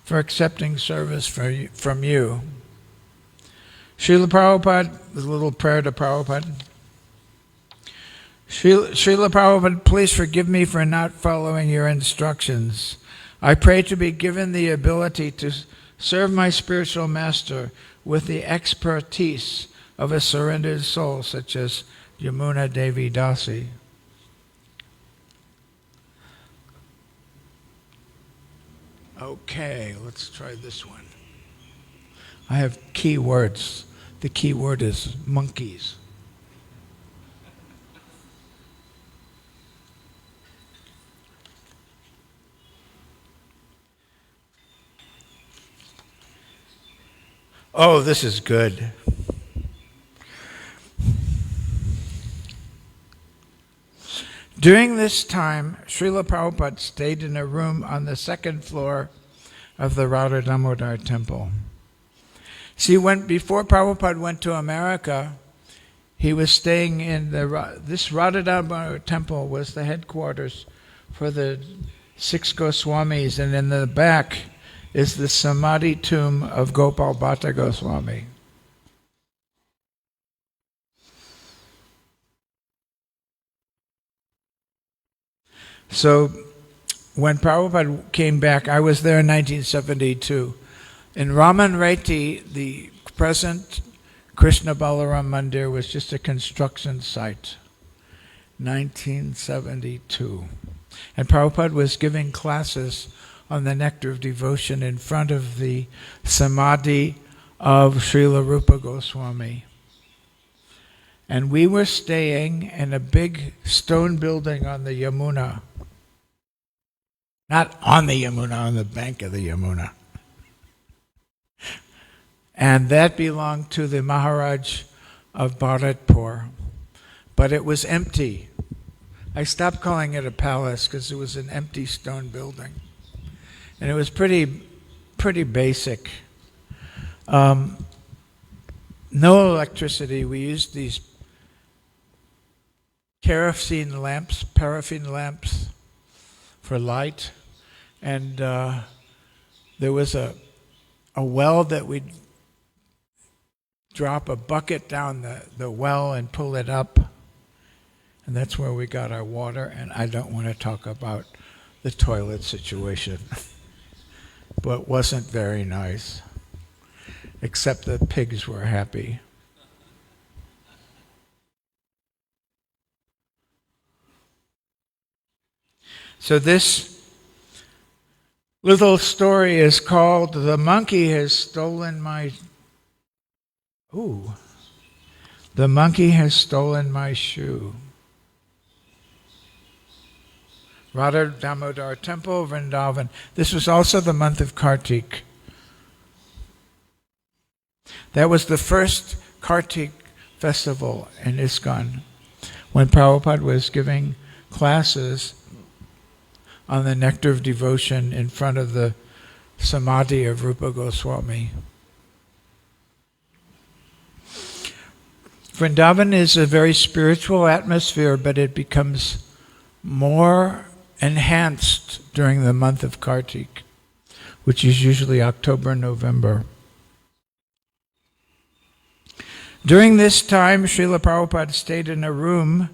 for accepting service from you. Srila Prabhupada, a little prayer to Prabhupada. Srila Prabhupada, please forgive me for not following your instructions. I pray to be given the ability to serve my spiritual master with the expertise of a surrendered soul such as Yamuna Devi Dasi. Okay, let's try this one. I have key words. The key word is monkeys. Oh, this is good. During this time, Srila Prabhupada stayed in a room on the second floor of the Radha Damodar temple. See, before Prabhupada went to America, he was staying in this Radha Damodar temple was the headquarters for the 6 Goswamis, and in the back is the Samadhi tomb of Gopal Bhatta Goswami. So when Prabhupada came back, I was there in 1972. In Raman Reti, the present Krishna Balaram Mandir was just a construction site. 1972. And Prabhupada was giving classes on the nectar of devotion in front of the Samadhi of Srila Rupa Goswami. And we were staying in a big stone building on the Yamuna. Not on the Yamuna, on the bank of the Yamuna. And that belonged to the Maharaj of Bharatpur. But it was empty. I stopped calling it a palace because it was an empty stone building. And it was pretty basic. No electricity. We used these paraffin lamps for light. And there was a well that we'd drop a bucket down the well and pull it up. And that's where we got our water. And I don't want to talk about the toilet situation. But it wasn't very nice. Except the pigs were happy. So this little story is called The Monkey Has Stolen My... The Monkey Has Stolen My Shoe. Radha Damodar Temple, Vrindavan. This was also the month of Kartik. That was the first Kartik festival in ISKCON, when Prabhupada was giving classes on the nectar of devotion in front of the Samadhi of Rupa Goswami. Vrindavan is a very spiritual atmosphere, but it becomes more enhanced during the month of Kartik, which is usually October, November. During this time, Srila Prabhupada stayed in a room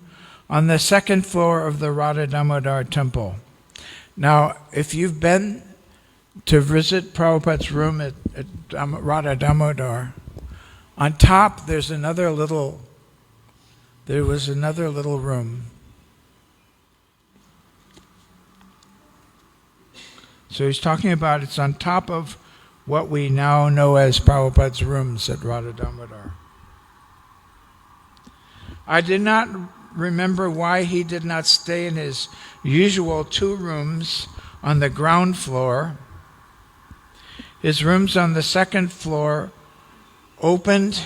on the second floor of the Radha Damodar temple. Now, if you've been to visit Prabhupada's room at Radha Damodar, on top there was another little room. So he's talking about it's on top of what we now know as Prabhupada's rooms at Radha Damodar. I did not remember why he did not stay in his usual 2 rooms on the ground floor. His rooms on the 2nd floor opened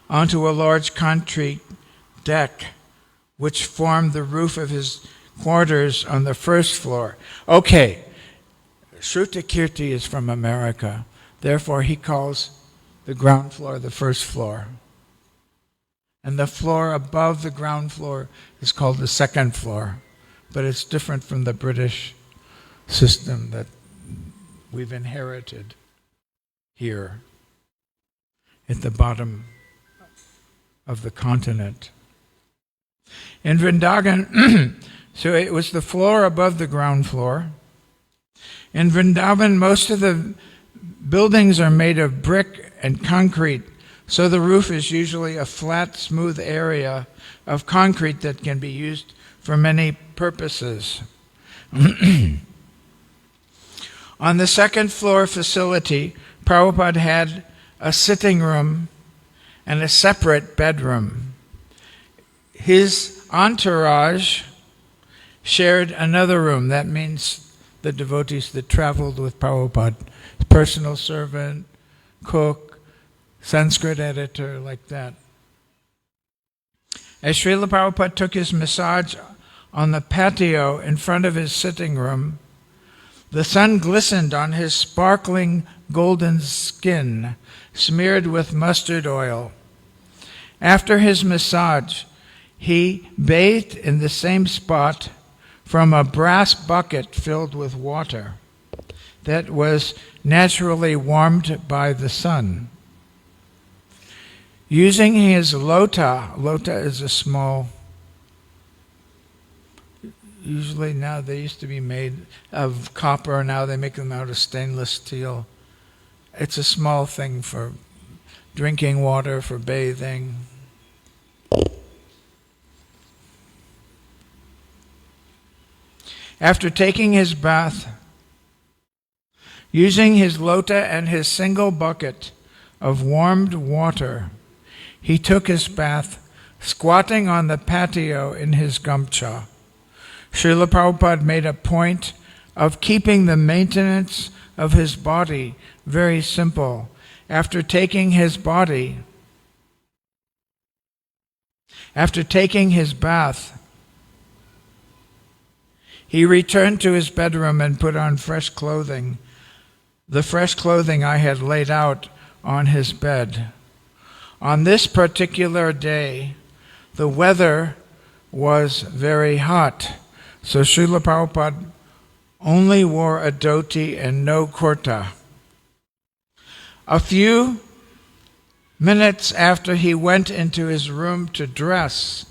onto a large concrete deck which formed the roof of his quarters on the 1st floor. Okay, Shrutakirti is from America. Therefore, he calls the ground floor the 1st floor. And the floor above the ground floor is called the 2nd floor. But it's different from the British system that we've inherited here at the bottom of the continent. In Vrindavan, so it was the floor above the ground floor. In Vrindavan, most of the buildings are made of brick and concrete, so the roof is usually a flat, smooth area of concrete that can be used for many purposes. On the 2nd floor facility, Prabhupada had a sitting room and a separate bedroom. His entourage shared another room. That means the devotees that traveled with Prabhupada, personal servant, cook, Sanskrit editor, like that. As Srila Prabhupada took his massage on the patio in front of his sitting room, the sun glistened on his sparkling golden skin, smeared with mustard oil. After his massage, he bathed in the same spot from a brass bucket filled with water that was naturally warmed by the sun. Using his lota is a small, usually now they used to be made of copper, now they make them out of stainless steel. It's a small thing for drinking water, for bathing. After taking his bath, using his lota and his single bucket of warmed water, he took his bath, squatting on the patio in his gamcha. Srila Prabhupada made a point of keeping the maintenance of his body very simple. After taking his bath, he returned to his bedroom and put on fresh clothing, the fresh clothing I had laid out on his bed. On this particular day, the weather was very hot, so Srila Prabhupada only wore a dhoti and no kurta. A few minutes after he went into his room to dress,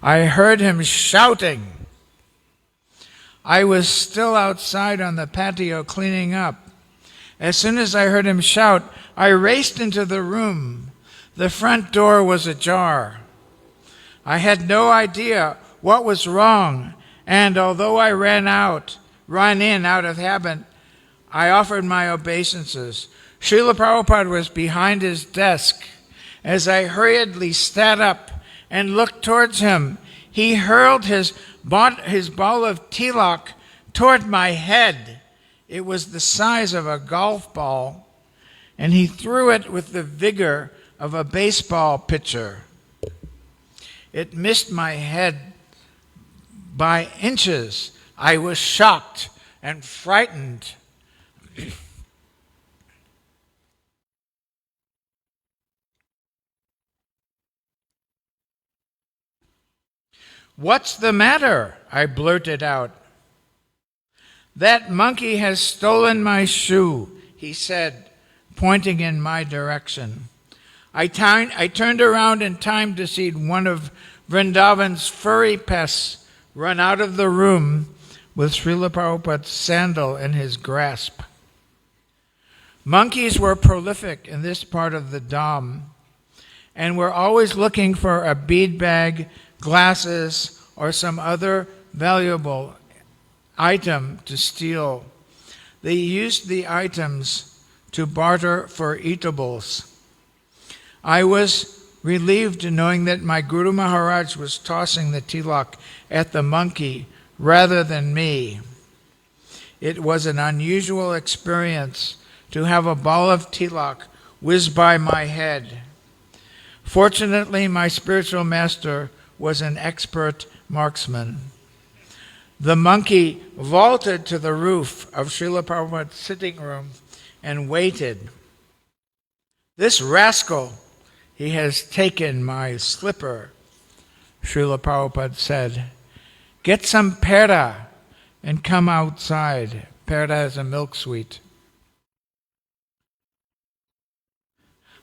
I heard him shouting. I was still outside on the patio cleaning up. As soon as I heard him shout, I raced into the room. The front door was ajar. I had no idea what was wrong, and although I ran in out of habit, I offered my obeisances. Srila Prabhupada was behind his desk. As I hurriedly sat up and looked towards him, he hurled his ball of tilak toward my head. It was the size of a golf ball, and he threw it with the vigor of a baseball pitcher. It missed my head by inches. I was shocked and frightened. "What's the matter?" I blurted out. "That monkey has stolen my shoe," he said, pointing in my direction. I turned around in time to see one of Vrindavan's furry pests run out of the room with Srila Prabhupada's sandal in his grasp. Monkeys were prolific in this part of the Dham and were always looking for a bead bag, glasses, or some other valuable item to steal. They used the items to barter for eatables. I was relieved knowing that my Guru Maharaj was tossing the tilak at the monkey rather than me. It was an unusual experience to have a ball of tilak whiz by my head. Fortunately, my spiritual master was an expert marksman. The monkey vaulted to the roof of Srila Prabhupada's sitting room and waited. "This rascal, he has taken my slipper," Srila Prabhupada said. "Get some pera and come outside." Pera is a milk sweet.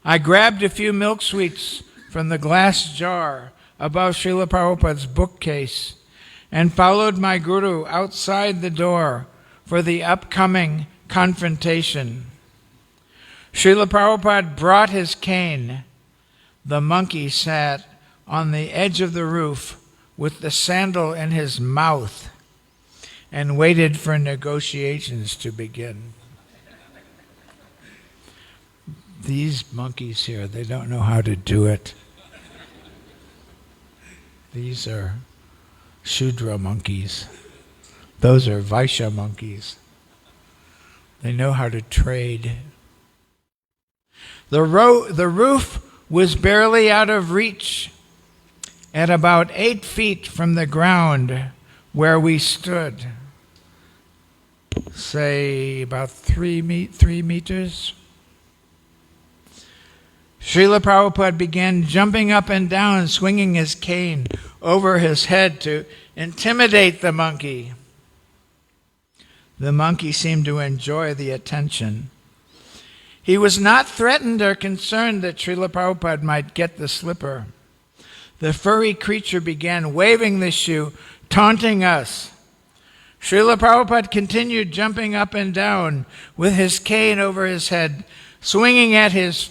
I grabbed a few milk sweets from the glass jar above Srila Prabhupada's bookcase and followed my Guru outside the door for the upcoming confrontation. Srila Prabhupada brought his cane. The monkey sat on the edge of the roof with the sandal in his mouth and waited for negotiations to begin. These monkeys here, they don't know how to do it. These are Shudra monkeys. Those are Vaishya monkeys. They know how to trade. The roof was barely out of reach at about 8 feet from the ground where we stood. Say about 3 meters. Srila Prabhupada began jumping up and down, swinging his cane over his head to intimidate the monkey. The monkey seemed to enjoy the attention. He was not threatened or concerned that Srila Prabhupada might get the slipper. The furry creature began waving the shoe, taunting us. Srila Prabhupada continued jumping up and down with his cane over his head, swinging at his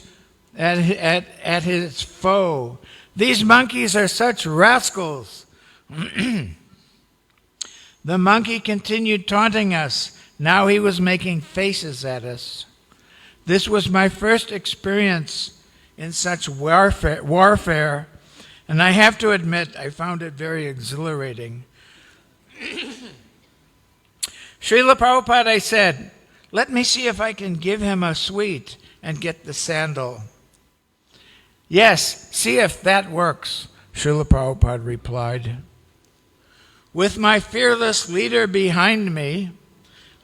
foe. "These monkeys are such rascals." The monkey continued taunting us. Now he was making faces at us. This was my first experience in such warfare, and I have to admit I found it very exhilarating. "Srila Prabhupada," I said, "let me see if I can give him a sweet and get the sandal." "Yes, see if that works," Srila Prabhupada replied. With my fearless leader behind me,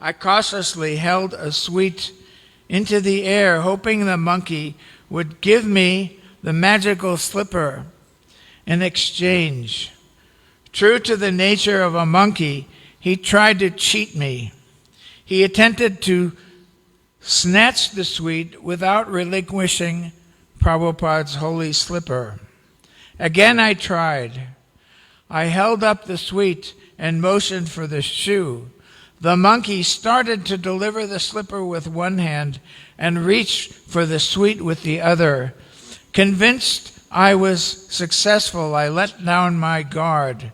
I cautiously held a sweet into the air, hoping the monkey would give me the magical slipper in exchange. True to the nature of a monkey, he tried to cheat me. He attempted to snatch the sweet without relinquishing Prabhupada's holy slipper. Again I tried. I held up the sweet and motioned for the shoe. The monkey started to deliver the slipper with one hand and reached for the sweet with the other. Convinced I was successful, I let down my guard.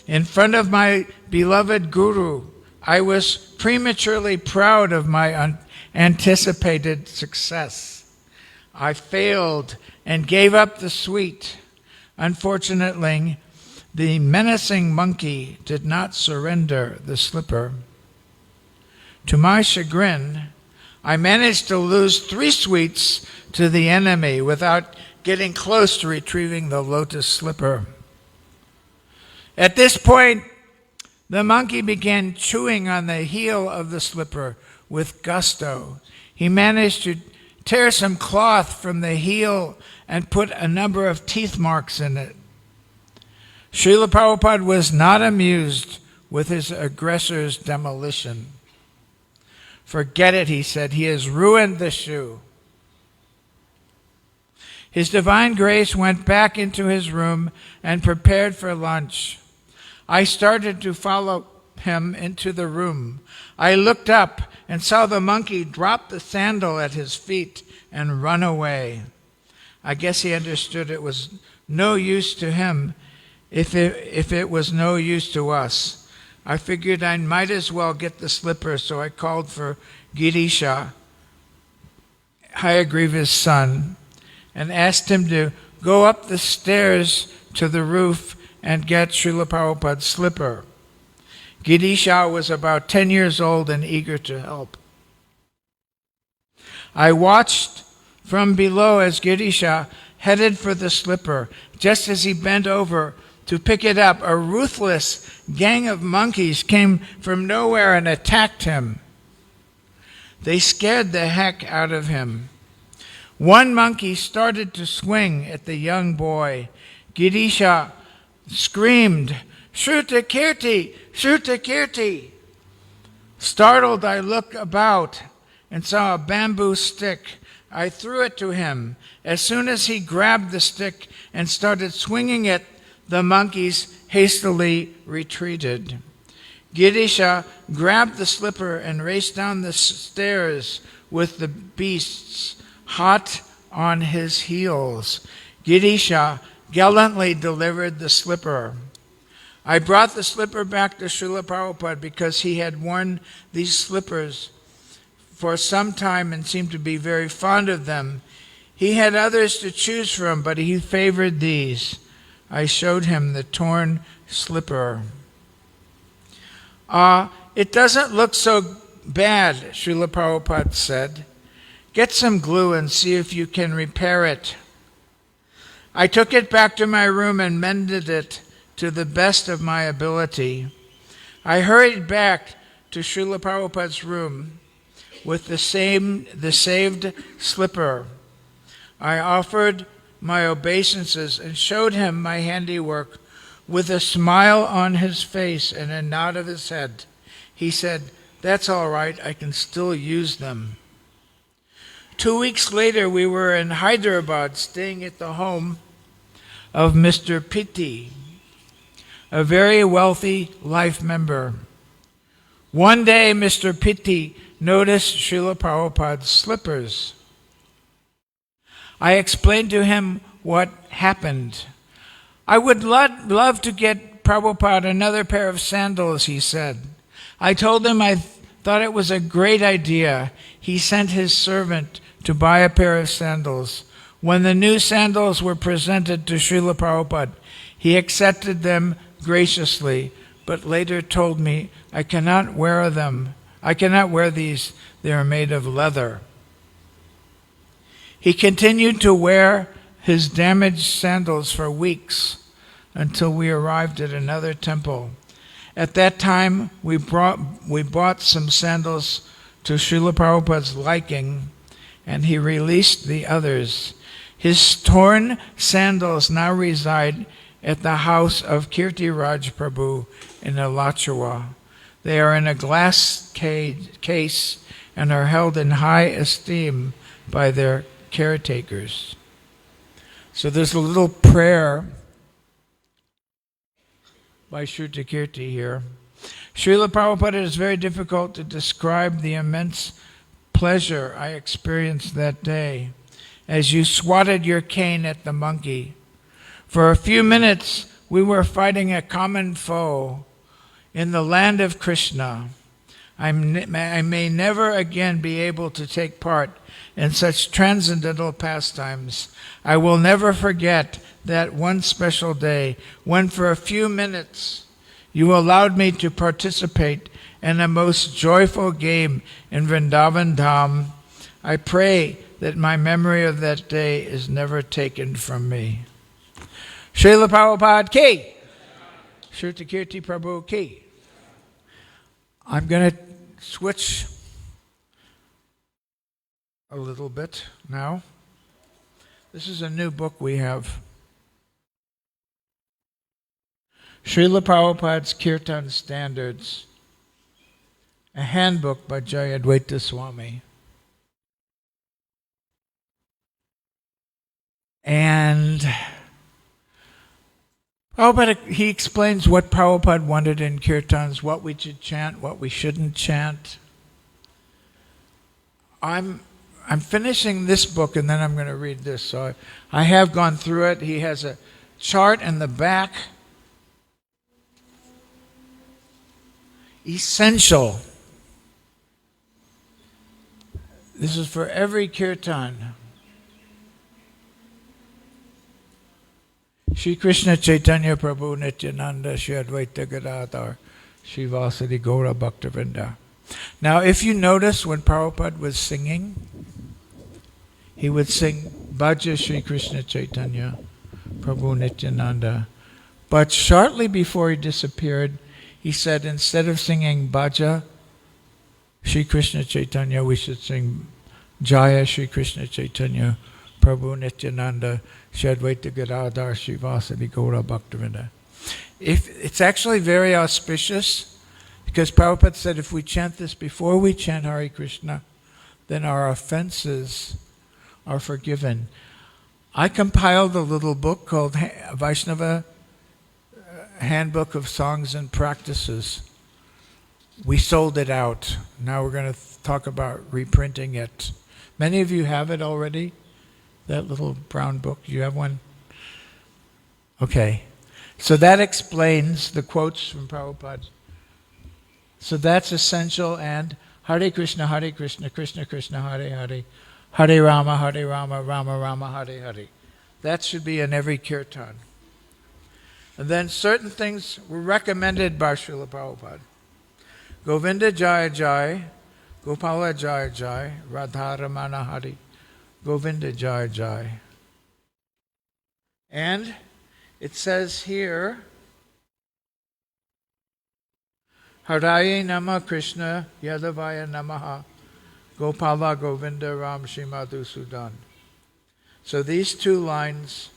In front of my beloved Guru, I was prematurely proud of my anticipated success. I failed and gave up the sweet. Unfortunately, the menacing monkey did not surrender the slipper. To my chagrin, I managed to lose 3 sweets to the enemy without getting close to retrieving the lotus slipper. At this point, the monkey began chewing on the heel of the slipper with gusto. He managed to tear some cloth from the heel and put a number of teeth marks in it. Srila Prabhupada was not amused with his aggressor's demolition. "Forget it," he said. "He has ruined the shoe." His divine grace went back into his room and prepared for lunch. I started to follow him into the room. I looked up and saw the monkey drop the sandal at his feet and run away. I guess he understood it was no use to him if it was no use to us. I figured I might as well get the slipper, so I called for Girisha, Hayagriva's son, and asked him to go up the stairs to the roof and get Srila Prabhupada's slipper. Girisha was about 10 years old and eager to help. I watched from below as Girisha headed for the slipper. Just as he bent over to pick it up, a ruthless gang of monkeys came from nowhere and attacked him. They scared the heck out of him. One monkey started to swing at the young boy. Girisha screamed, "Shruta Kirti! Shruta Kirti!" Startled, I looked about and saw a bamboo stick. I threw it to him. As soon as he grabbed the stick and started swinging it, the monkeys hastily retreated. Girisha grabbed the slipper and raced down the stairs with the beasts hot on his heels. Girisha gallantly delivered the slipper. I brought the slipper back to Srila Prabhupada because he had worn these slippers for some time and seemed to be very fond of them. He had others to choose from, but he favored these. I showed him the torn slipper. It doesn't look so bad, Srila Prabhupada said. Get some glue and see if you can repair it. I took it back to my room and mended it to the best of my ability. I hurried back to Srila Prabhupada's room with the saved slipper. I offered my obeisances and showed him my handiwork. With a smile on his face and a nod of his head, he said, "That's all right, I can still use them." 2 weeks later, we were in Hyderabad staying at the home of Mr. Pitti, a very wealthy life member. One day, Mr. Pitti noticed Srila Prabhupada's slippers. I explained to him what happened. "I would love to get Prabhupada another pair of sandals," he said. I told him I thought it was a great idea. He sent his servant to buy a pair of sandals. When the new sandals were presented to Srila Prabhupada, he accepted them graciously, but later told me, I cannot wear these. They are made of leather." He continued to wear his damaged sandals for weeks until we arrived at another temple. At that time, we bought some sandals to Srila Prabhupada's liking, and he released the others. His torn sandals now reside at the house of Kirtiraj Prabhu in Alachua. They are in a glass case and are held in high esteem by their caretakers. So there's a little prayer by Shruta Kirti here. Srila Prabhupada, it is very difficult to describe the immense pleasure I experienced that day as you swatted your cane at the monkey. For a few minutes, we were fighting a common foe in the land of Krishna. I may never again be able to take part in such transcendental pastimes. I will never forget that one special day when for a few minutes you allowed me to participate in a most joyful game in Vrindavan Dham. I pray that my memory of that day is never taken from me. Srila Prabhupada ki, Shruta Kirti Prabhu ki. I'm going to switch a little bit now. This is a new book we have. Srila Prabhupada's Kirtan Standards, a handbook by Jayadvaita Swami. And Prabhupada, he explains what Prabhupada wanted in kirtans, what we should chant, what we shouldn't chant. I'm finishing this book and then I'm going to read this. So I have gone through it. He has a chart in the back. Essential. This is for every kirtan. Shri Krishna Chaitanya Prabhu Nityananda Shri Advaita Gadadhar Shri Vasadi Gaura Bhaktivinoda. Now, if you notice when Prabhupada was singing, he would sing Bhaja Shri Krishna Chaitanya Prabhu Nityananda. But shortly before he disappeared, he said instead of singing Bhaja Shri Krishna Chaitanya, we should sing Jaya Shri Krishna Chaitanya Prabhu Nityananda Shri Advaita Gadadhar Shri Vasadi Gaura Bhaktivinoda. It's actually very auspicious, because Prabhupada said if we chant this before we chant Hare Krishna, then our offenses are forgiven. I compiled a little book called Vaishnava Handbook of Songs and Practices. We sold it out. Now we're going to talk about reprinting it. Many of you have it already, that little brown book. Do you have one? Okay. So that explains the quotes from Prabhupada. So that's essential. And Hare Krishna, Krishna Krishna, Hare Hare, Hare Rama, Rama Rama, Hare Hare. That should be in every kirtan. And then certain things were recommended by Srila Prabhupada. Govinda Jaya Jaya, Gopala Jaya Jaya, Radharamana Hari, Govinda Jaya Jaya. And it says here, Haraye Nama Krishna Yadavaya Namaha, Gopala Govinda Ram Shimadhusudan. So these two lines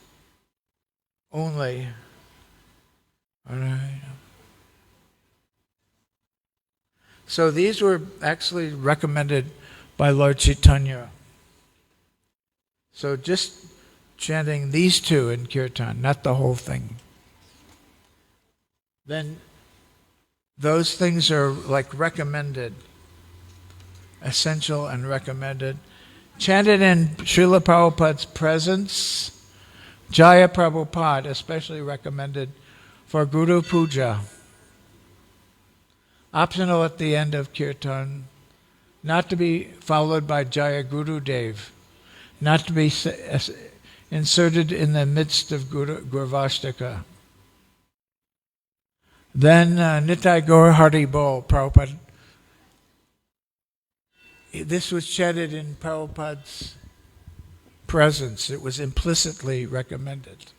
only. So these were actually recommended by Lord Chaitanya. So just chanting these two in kirtan, not the whole thing. Then those things are like recommended, essential and recommended. Chanted in Srila Prabhupada's presence. Jaya Prabhupada, especially recommended for Guru Puja. Optional at the end of kirtan, not to be followed by Jaya Guru Dev, not to be inserted in the midst of Gurvashtaka. Then Nitai Gaur Hari Bol, Prabhupada. This was chanted in Prabhupada's presence. It was implicitly recommended.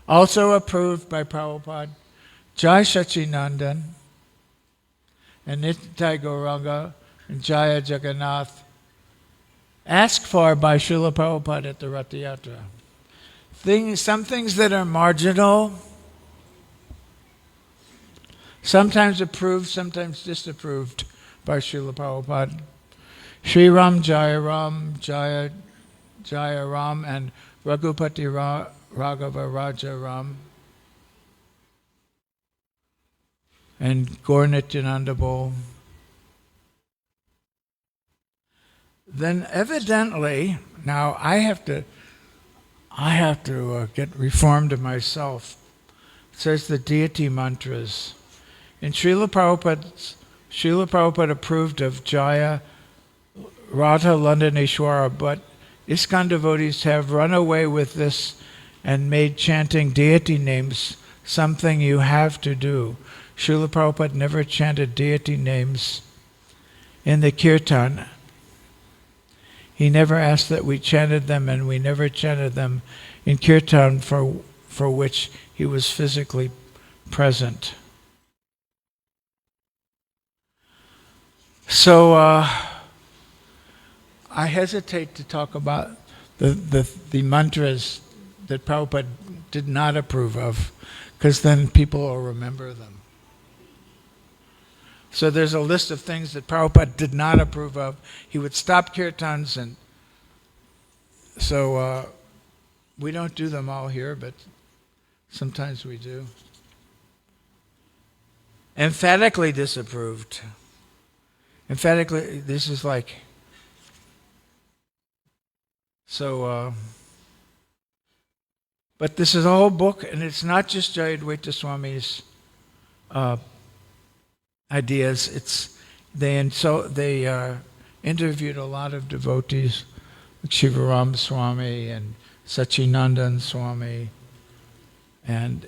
Also approved by Prabhupada, Jai Sachinandan and Nitai Gauranga and Jaya Jagannath, asked for by Srila Prabhupada at the Rath Yatra. Some things that are marginal, sometimes approved, sometimes disapproved by Srila Prabhupada. Sri Ram, Jaya Ram, and Raghupati Raghava Raja Ram, and Gaur Nityananda Bol. Then evidently, now I have to get reformed myself. It says the deity mantras. In Srila Prabhupada approved of Jaya Radha Landaneshwara, but ISKCON devotees have run away with this and made chanting deity names something you have to do. Srila Prabhupada never chanted deity names in the kirtan. He never asked that we chanted them, and we never chanted them in kirtan for which he was physically present. So I hesitate to talk about the mantras that Prabhupada did not approve of, because then people will remember them. So there's a list of things that Prabhupada did not approve of. He would stop kirtans, and so we don't do them all here, but sometimes we do. Emphatically disapproved. Emphatically, this is like, so, but this is a whole book, and it's not just Jayadvaita Swami's ideas. They interviewed a lot of devotees, like Shivaram Swami and Sachinandan Swami, And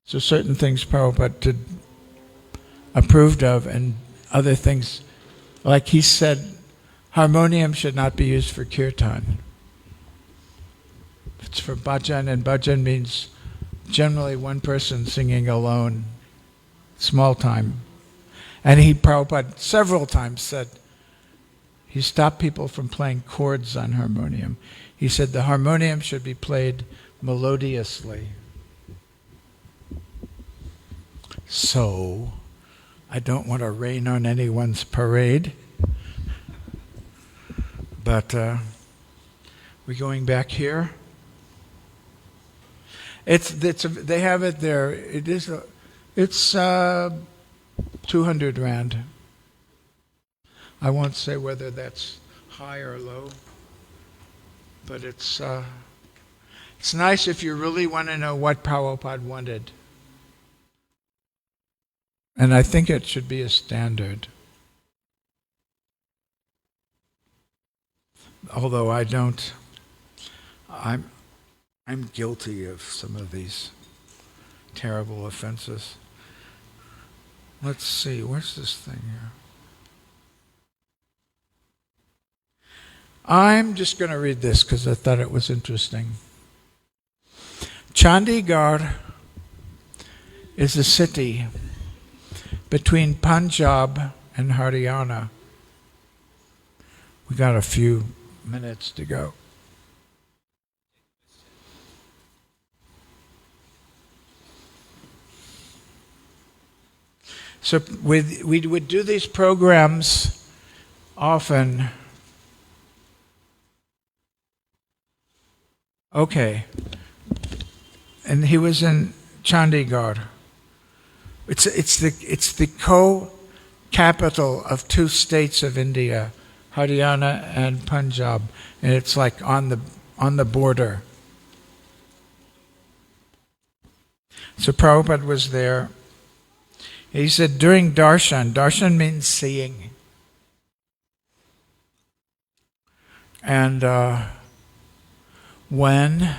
so certain things Prabhupada approved of, and other things, like he said, harmonium should not be used for kirtan. It's for bhajan, and bhajan means generally one person singing alone, small time. And Prabhupada several times said, he stopped people from playing chords on harmonium. He said the harmonium should be played melodiously. So, I don't want to rain on anyone's parade, but we're going back here. They have it there. It's 200 rand. I won't say whether that's high or low, but it's nice if you really want to know what Prabhupada wanted. And I think it should be a standard. Although I'm guilty of some of these terrible offenses. Let's see, where's this thing here? I'm just going to read this because I thought it was interesting. Chandigarh is a city between Punjab and Haryana. We got a few minutes to go. So we would do these programs often. Okay. And he was in Chandigarh. It's the co-capital of two states of India, Haryana and Punjab, and it's like on the border. So Prabhupada was there. He said during darshan means seeing, and when,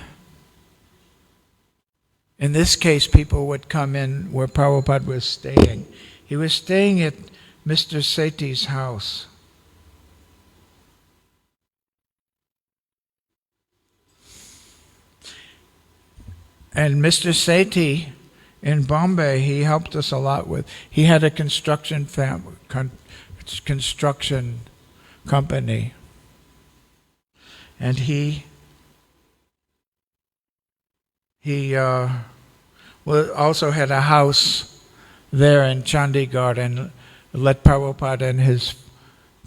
in this case, people would come in where Prabhupada was staying. He was staying at Mr. Sethi's house. And Mr. Sethi in Bombay, he helped us a lot with. He had a construction company, and he also had a house there in Chandigarh, and let Prabhupada and his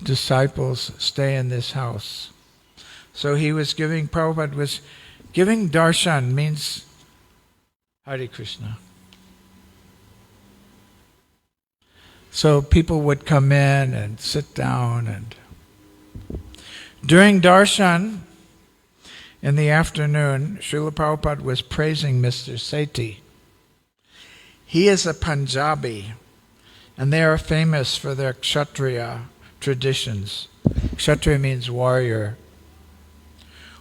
disciples stay in this house. So Prabhupada was giving darshan, means Hare Krishna. So people would come in and sit down, and during darshan in the afternoon, Srila Prabhupada was praising Mr. Sethi. He is a Punjabi, and they are famous for their Kshatriya traditions. Kshatriya means warrior.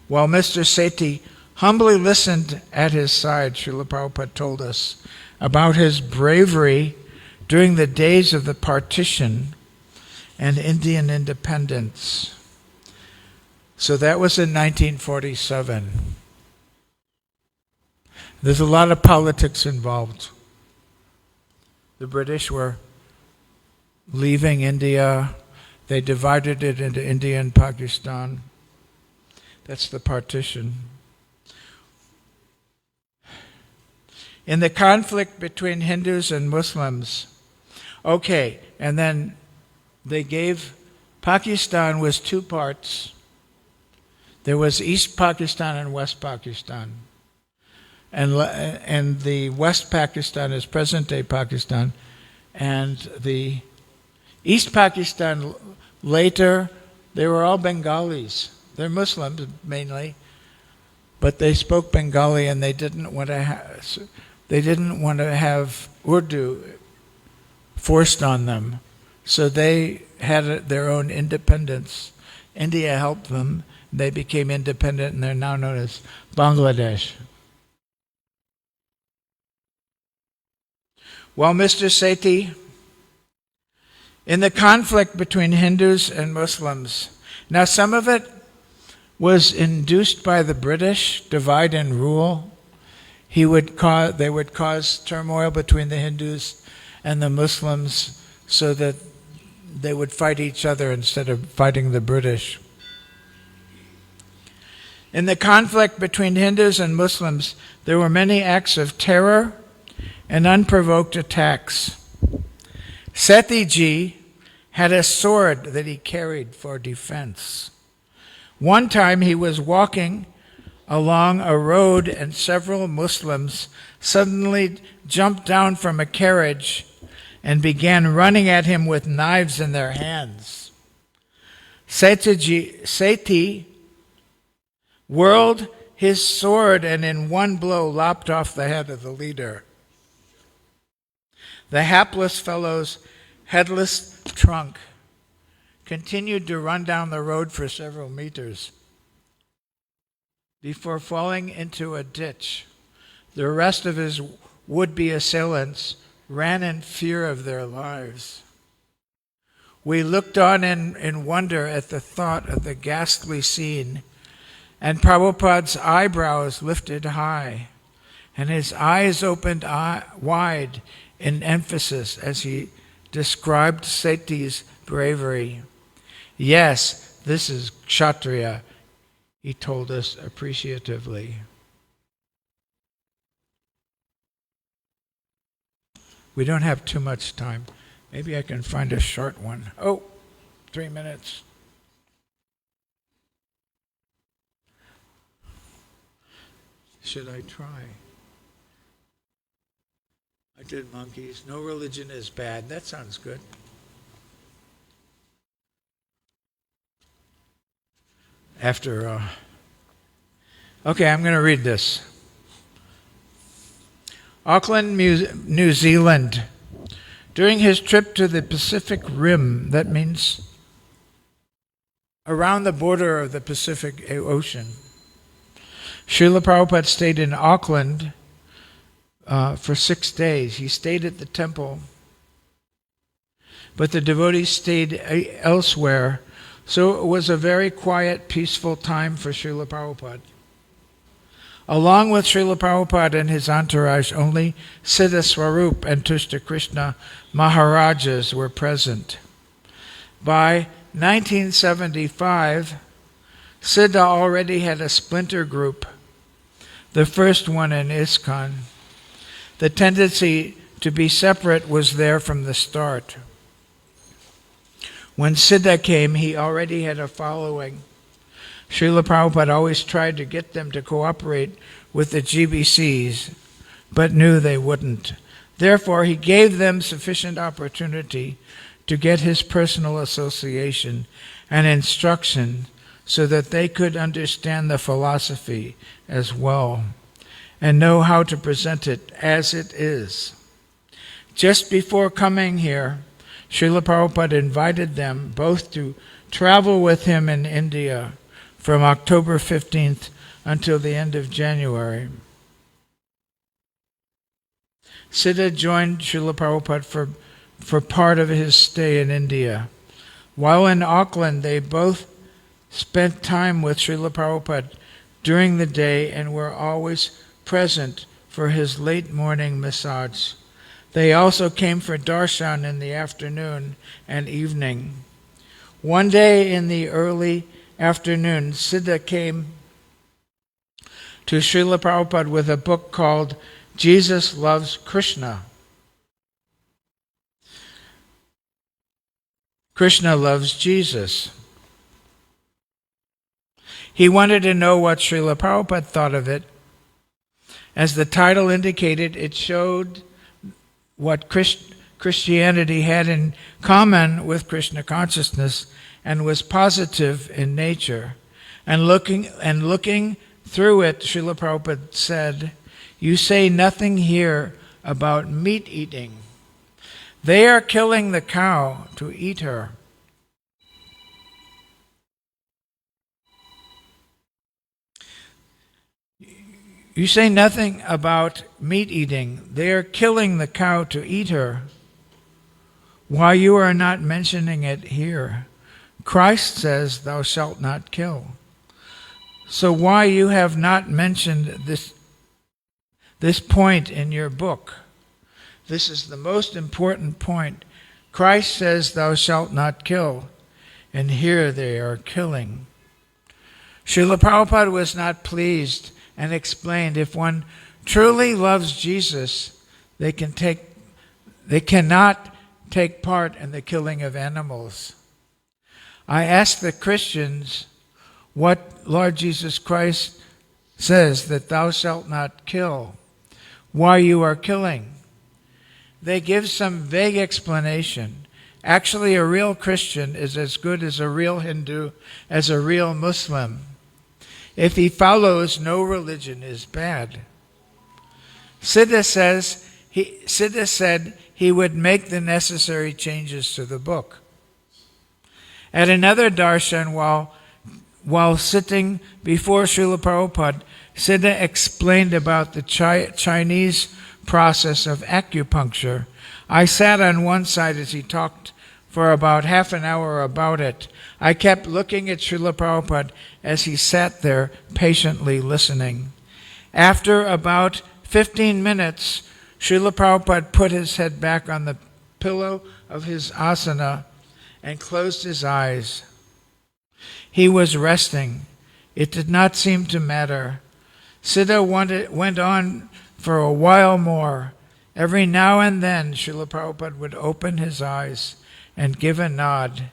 While Mr. Sethi humbly listened at his side, Srila Prabhupada told us about his bravery during the days of the partition and Indian independence. So that was in 1947. There's a lot of politics involved. The British were leaving India. They divided it into India and Pakistan. That's the partition. In the conflict between Hindus and Muslims, and then Pakistan was two parts. There was East Pakistan and West Pakistan. And the West Pakistan is present-day Pakistan. And the East Pakistan, later, they were all Bengalis. They're Muslims, mainly. But they spoke Bengali, and they didn't want to have Urdu forced on them. So they had their own independence. India helped them. They became independent, and they're now known as Bangladesh. Well, Mr. Sethi, in the conflict between Hindus and Muslims, now some of it was induced by the British, divide and rule. They would cause turmoil between the Hindus and the Muslims so that they would fight each other instead of fighting the British. In the conflict between Hindus and Muslims, there were many acts of terror and unprovoked attacks. Sethi Ji had a sword that he carried for defense. One time he was walking along a road and several Muslims suddenly jumped down from a carriage and began running at him with knives in their hands. Sethi whirled his sword and in one blow lopped off the head of the leader. The hapless fellow's headless trunk continued to run down the road for several meters before falling into a ditch. The rest of his would-be assailants ran in fear of their lives. We looked on in wonder at the thought of the ghastly scene, and Prabhupada's eyebrows lifted high, and his eyes opened wide in emphasis as he described Sethi's bravery. Yes, this is Kshatriya, he told us appreciatively. We don't have too much time. Maybe I can find a short one. 3 minutes. Should I try? I did monkeys. No religion is bad. That sounds good. Okay, I'm going to read this. Auckland, New Zealand. During his trip to the Pacific Rim, that means around the border of the Pacific Ocean, Srila Prabhupada stayed in Auckland for 6 days. He stayed at the temple, but the devotees stayed elsewhere, so it was a very quiet, peaceful time for Srila Prabhupada. Along with Srila Prabhupada and his entourage, only Siddha Swarup and Tushta Krishna Maharajas were present. By 1975, Siddha already had a splinter group, the first one in ISKCON. The tendency to be separate was there from the start. When Siddha came, he already had a following. Srila Prabhupada always tried to get them to cooperate with the GBCs, but knew they wouldn't. Therefore, he gave them sufficient opportunity to get his personal association and instruction so that they could understand the philosophy as well and know how to present it as it is. Just before coming here, Srila Prabhupada invited them both to travel with him in India from October 15th until the end of January. Siddha joined Srila Prabhupada for part of his stay in India. While in Auckland, they both spent time with Srila Prabhupada during the day and were always present for his late morning massage. They also came for darshan in the afternoon and evening. One day in the early afternoon, Siddha came to Srila Prabhupada with a book called Jesus Loves Krishna. Krishna loves Jesus. He wanted to know what Srila Prabhupada thought of it. As the title indicated, it showed what Christianity had in common with Krishna consciousness and was positive in nature. And looking through it, Srila Prabhupada said, "You say nothing here about meat eating. They are killing the cow to eat her. You say nothing about meat eating. They are killing the cow to eat her. Why you are not mentioning it here? Christ says, thou shalt not kill. So why you have not mentioned this point in your book? This is the most important point. Christ says, thou shalt not kill. And here they are killing. Srila Prabhupada was not pleased and explained, if one truly loves Jesus, they cannot take part in the killing of animals. I asked the Christians what Lord Jesus Christ says, that thou shalt not kill, why you are killing. They give some vague explanation. Actually, a real Christian is as good as a real Hindu, as a real Muslim. If he follows, no religion is bad. Siddha said he would make the necessary changes to the book. At another darshan, while sitting before Srila Prabhupada, Siddha explained about the Chinese process of acupuncture. I sat on one side as he talked for about half an hour about it. I kept looking at Srila Prabhupada as he sat there patiently listening. After about 15 minutes, Srila Prabhupada put his head back on the pillow of his asana and closed his eyes. He was resting. It did not seem to matter. Siddha went on for a while more. Every now and then, Srila Prabhupada would open his eyes and give a nod.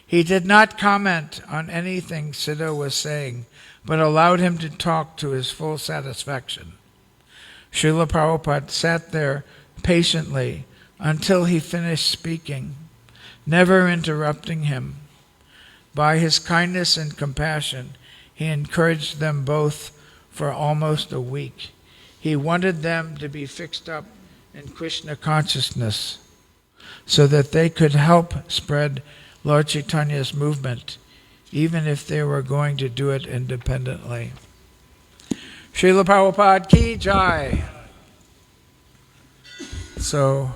He did not comment on anything Siddha was saying, but allowed him to talk to his full satisfaction. Srila Prabhupada sat there patiently until he finished speaking, never interrupting him. By his kindness and compassion, he encouraged them both for almost a week. He wanted them to be fixed up in Krishna consciousness so that they could help spread Lord Chaitanya's movement, even if they were going to do it independently. Srila Prabhupada ki jai. So,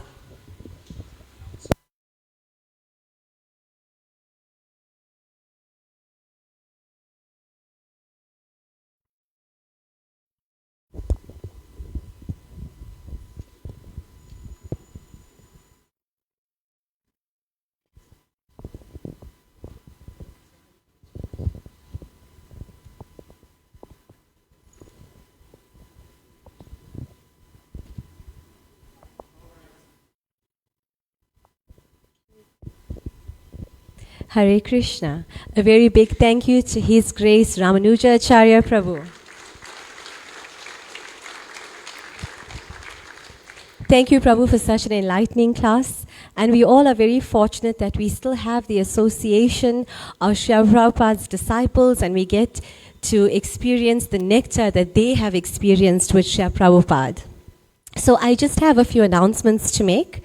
Hare Krishna. A very big thank you to His Grace Ramanujacharya Prabhu. Thank you, Prabhu, for such an enlightening class. And we all are very fortunate that we still have the association of Srila Prabhupada's disciples, and we get to experience the nectar that they have experienced with Srila Prabhupada. So I just have a few announcements to make.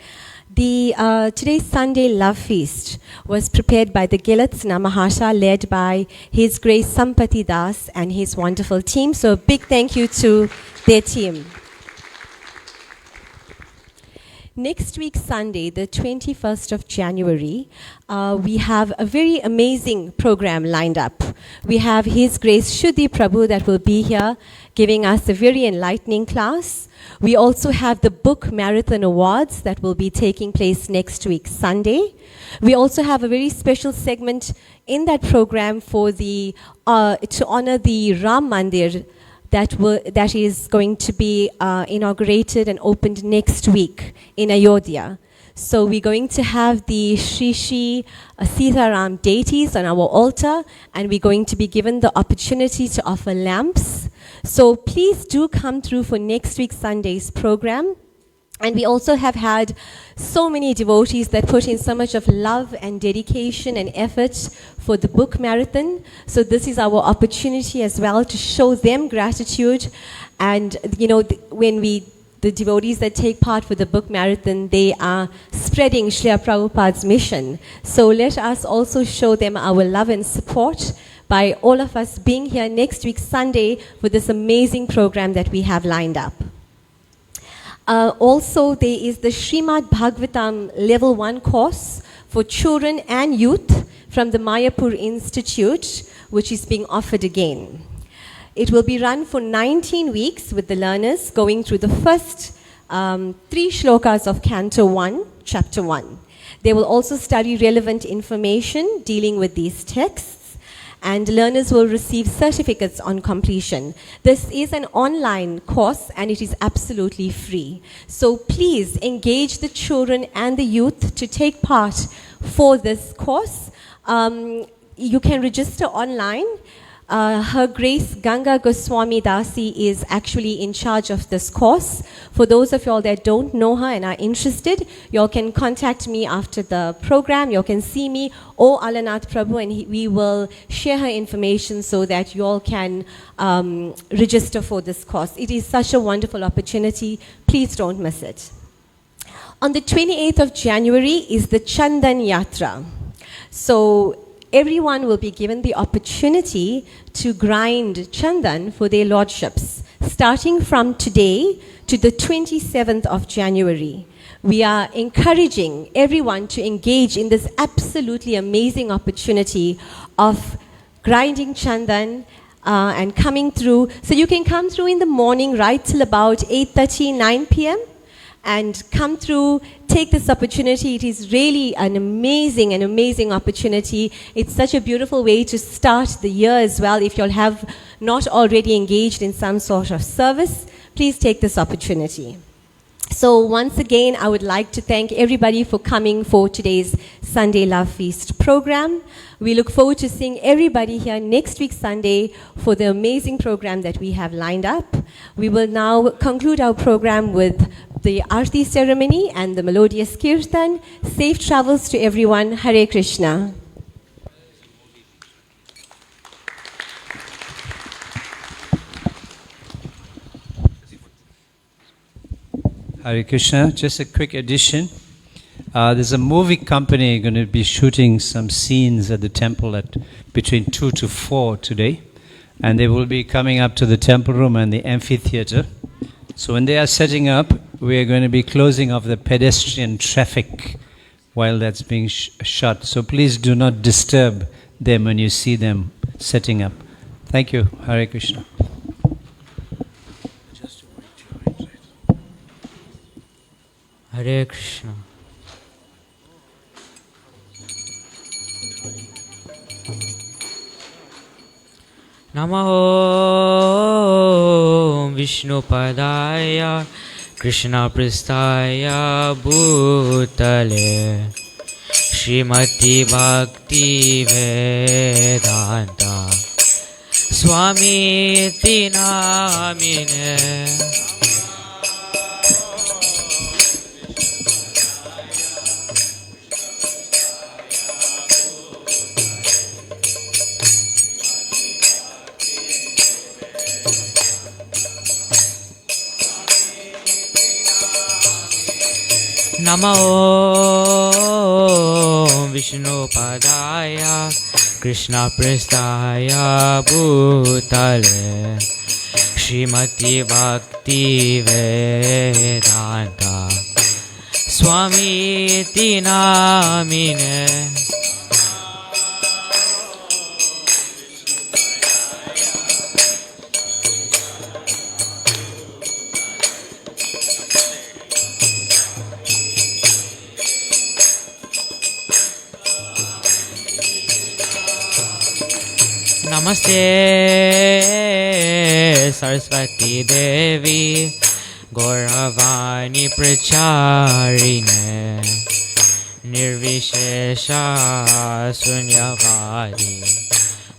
Today's Sunday Love Feast was prepared by the Gilats Mahasha, led by His Grace Sampati Das and his wonderful team. So a big thank you to their team. Next week, Sunday, the 21st of January, we have a very amazing program lined up. We have His Grace Shuddhi Prabhu that will be here giving us a very enlightening class. We also have the Book Marathon Awards that will be taking place next week, Sunday. We also have a very special segment in that program for to honor the Ram Mandir that is going to be inaugurated and opened next week in Ayodhya. So we're going to have the Shri Shri Sitaram deities on our altar, and we're going to be given the opportunity to offer lamps. So please do come through for next week Sunday's program. And we also have had so many devotees that put in so much of love and dedication and effort for the book marathon. So this is our opportunity as well to show them gratitude. And, you know, the devotees that take part for the book marathon, they are spreading Srila Prabhupada's mission. So let us also show them our love and support by all of us being here next week, Sunday, for this amazing program that we have lined up. Also, there is the Srimad Bhagavatam Level 1 course for children and youth from the Mayapur Institute, which is being offered again. It will be run for 19 weeks with the learners going through the first 3 shlokas of Canto 1, Chapter 1. They will also study relevant information dealing with these texts, and learners will receive certificates on completion. This is an online course and it is absolutely free. So please engage the children and the youth to take part for this course. You can register online. Her Grace Ganga Goswami Dasi is actually in charge of this course. For those of y'all that don't know her and are interested, y'all can contact me after the program. Y'all can see me or Alanath Prabhu, and we will share her information so that y'all can register for this course. It is such a wonderful opportunity. Please don't miss it. On the 28th of January is the Chandan Yatra. So everyone will be given the opportunity to grind chandan for their lordships, starting from today to the 27th of January. We are encouraging everyone to engage in this absolutely amazing opportunity of grinding chandan and coming through. So you can come through in the morning right till about 8:30, 9 p.m. and come through, take this opportunity. It is really an amazing opportunity. It's such a beautiful way to start the year as well. If you'll have not already engaged in some sort of service, please take this opportunity. So once again, I would like to thank everybody for coming for today's Sunday Love Feast program. We look forward to seeing everybody here next week Sunday for the amazing program that we have lined up. We will now conclude our program with the Aarti ceremony and the melodious Kirtan. Safe travels to everyone. Hare Krishna. Hare Krishna. Just a quick addition. There's a movie company going to be shooting some scenes at the temple at between 2 to 4 today. And they will be coming up to the temple room and the amphitheater. So when they are setting up, we are going to be closing off the pedestrian traffic while that's being shot. So please do not disturb them when you see them setting up. Thank you. Hare Krishna. Hare Krishna. Namo Vishnu Padaya Krishna Pristaya Bhutale Srimati Bhakti Vedanta Swami Tinamine Namo Vishnu Padaya Krishna Pristaya Bhutale Srimati Bhakti Vedanta Swami Tinamine Namaste Saraswati Devi Gauravani Pracharine Nirvishesha Sunyavadi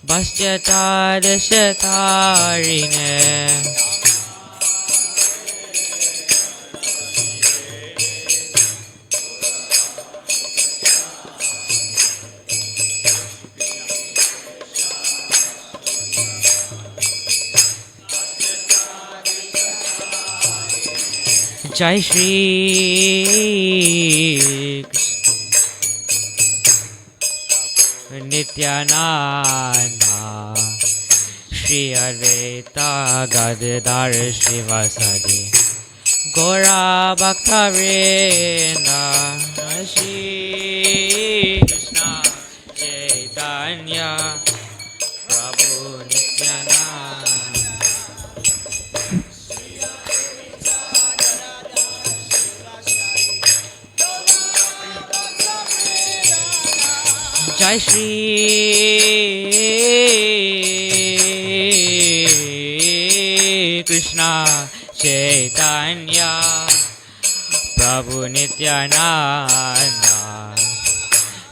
Bhasyata Dashatarine Jai Shri Nityananda Shri Advaita Gadadhar Srivasadi Gora Bhakta Vrinda Shri Krishna Chaitanya Prabhu Nityananda Jai Shri Krishna Chaitanya Prabhu Nityananda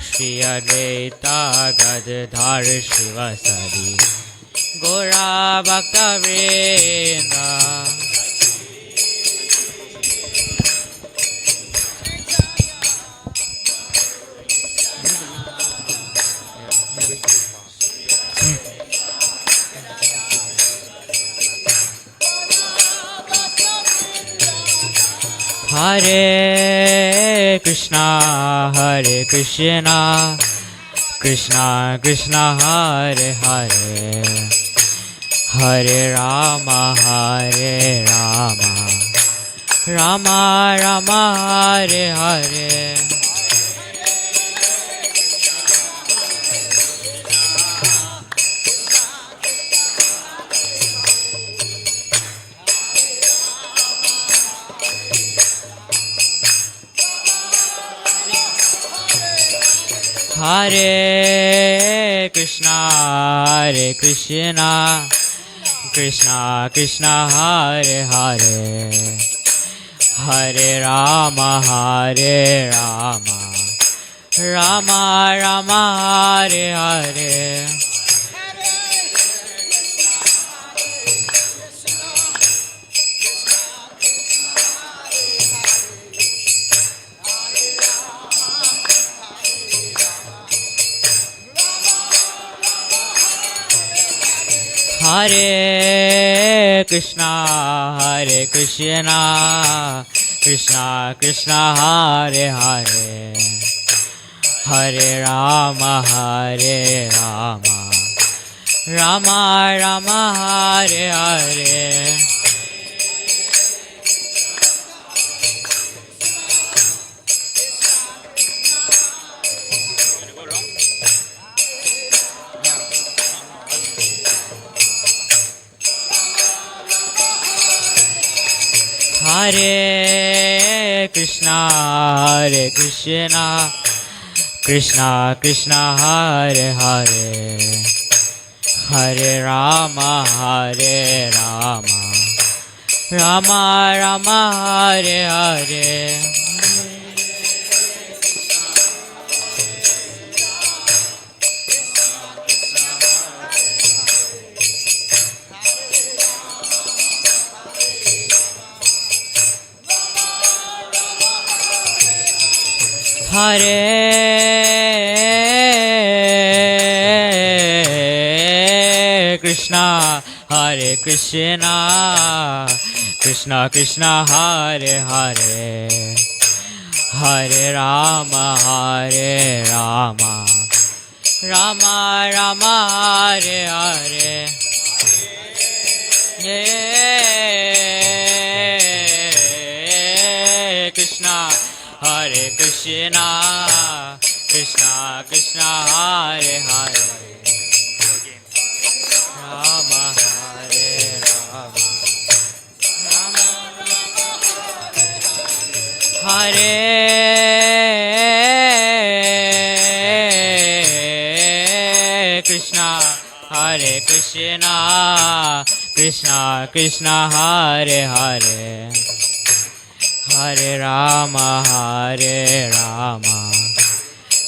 Shri Advaita Gadadhar Srivasadi Gora Bhakta Vrinda Hare Krishna, Krishna Krishna, Hare Hare, Hare Rama, Rama Rama, Hare Hare. Hare Krishna, Krishna Krishna, Hare Hare, Hare Rama, Rama Rama, Hare Hare. Hare Krishna, Krishna Krishna, Hare Hare, Hare Rama, Rama Rama, Hare Hare. Hare Krishna, Krishna Krishna, Hare Hare, Hare Rama, Rama Rama, Hare Hare. Hare Krishna, Krishna Krishna, Hare Hare, Hare Rama, Rama Rama, Hare Hare. Krishna, Hare Krishna, Krishna Krishna, Hare Hare, Rama Hare Rama, Hare Krishna, Krishna Krishna, Hare Hare, Hare Rama,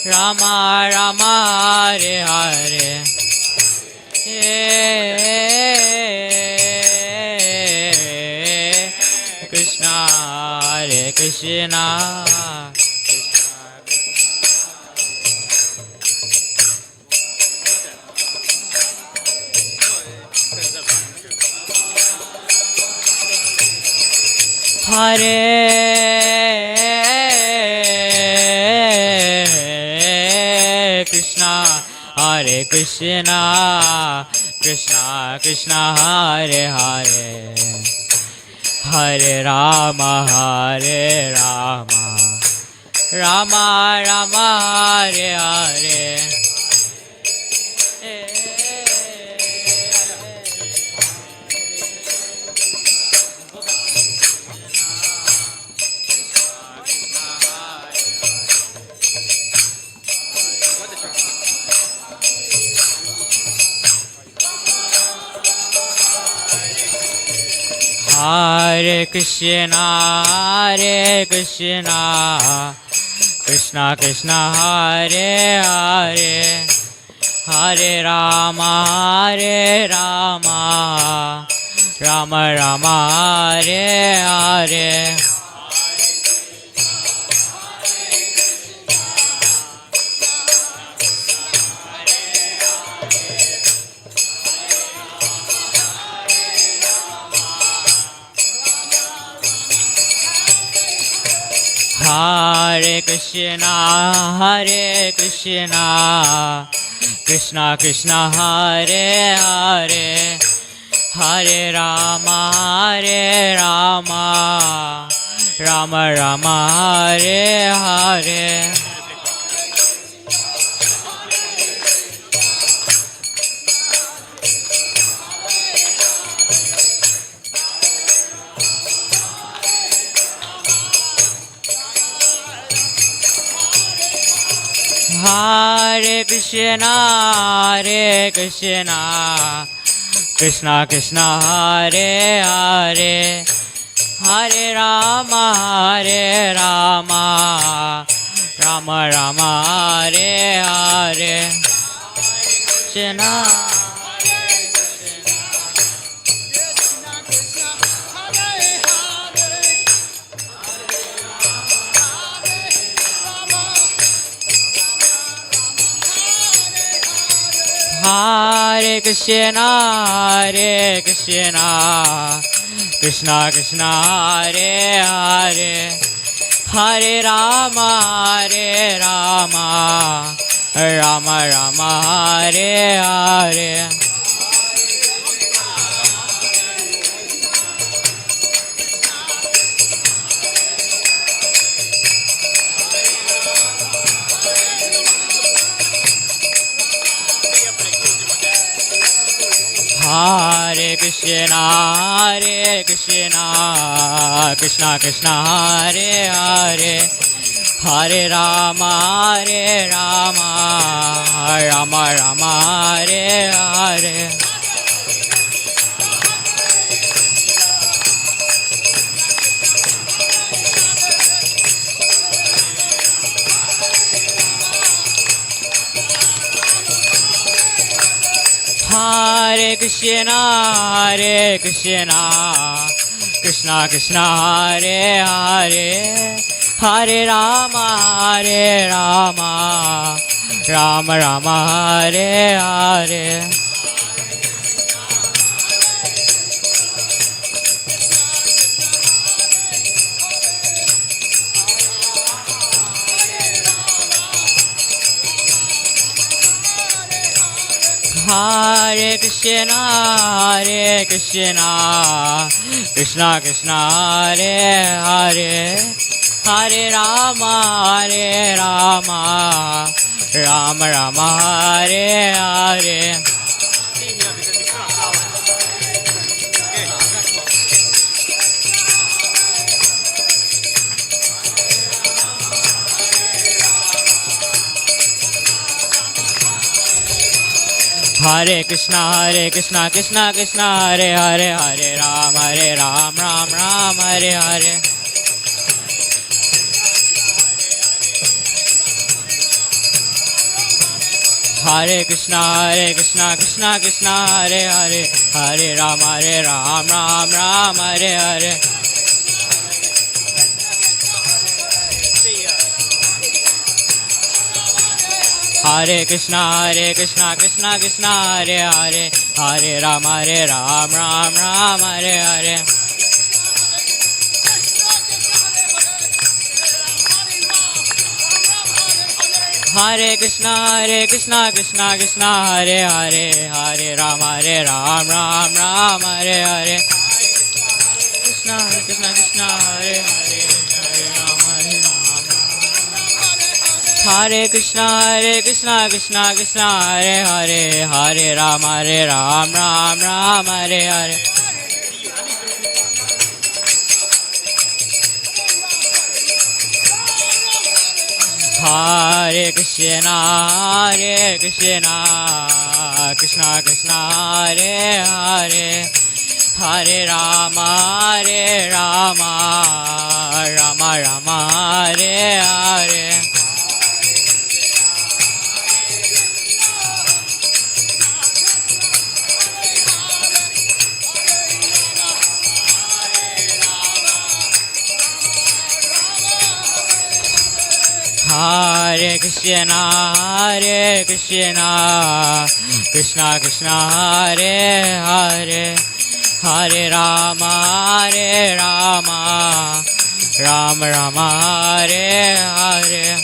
Rama Rama, Hare Hare. Krishna, Hare Krishna, Hare Krishna, Krishna Krishna Hare Hare, Hare Rama, Rama Rama Hare Hare. Hare Krishna, Krishna Krishna Hare Hare, Hare Rama, Rama Rama Hare Hare. Hare Krishna, Krishna Krishna Hare Hare, Hare Rama, Rama Rama Hare Hare. Hare Krishna, Krishna Krishna Hare Hare, Hare Rama, Rama Rama Hare Hare. Krishna. Hare Krishna, Krishna Krishna Hare Hare, Hare Rama, Rama Rama Hare Hare. Hare Krishna, Krishna Krishna Hare Hare, Hare Rama, Rama Rama Hare Hare. Hare Krishna, Krishna Krishna Hare Hare, Hare Rama, Rama Rama Hare Hare. Hare Krishna, Krishna Krishna Hare Hare, Hare Rama, Rama Rama Hare Hare. Hare Krishna, Krishna Krishna Hare Hare, Hare Ram, Ram Ram Hare Hare. Hare Krishna, Krishna Krishna Hare Hare, Hare Ram, Ram Ram Hare Hare. Hare Krishna, Krishna Krishna Hare Hare, Hare Ram, Ram Ram Hare Hare. Hare Krishna Krishna Krishna Hare Hare Hare Rama Ram Ram Hare Hare Krishna Krishna Hare Hare Hare Rama Hare Krishna Krishna Hare Hare Hare Rama Ram Hare Hare Hare Krishna Krishna Krishna Hare Hare Hare Rama Rama Rama Hare Hare Hare Krishna Krishna Krishna Hare Hare Hare Rama Rama Rama Hare Hare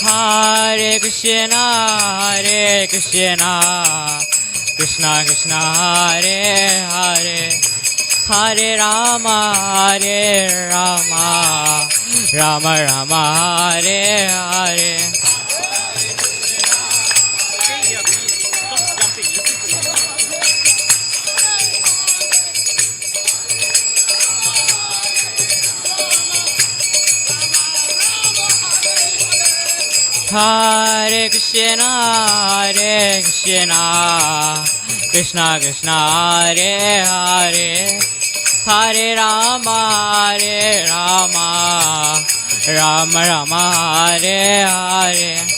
Hare Krishna Krishna Krishna Hare Hare Hare Rama Rama Rama Hare Hare Hare Krishna Krishna Krishna Hare Hare Hare Rama Rama Rama Hare Hare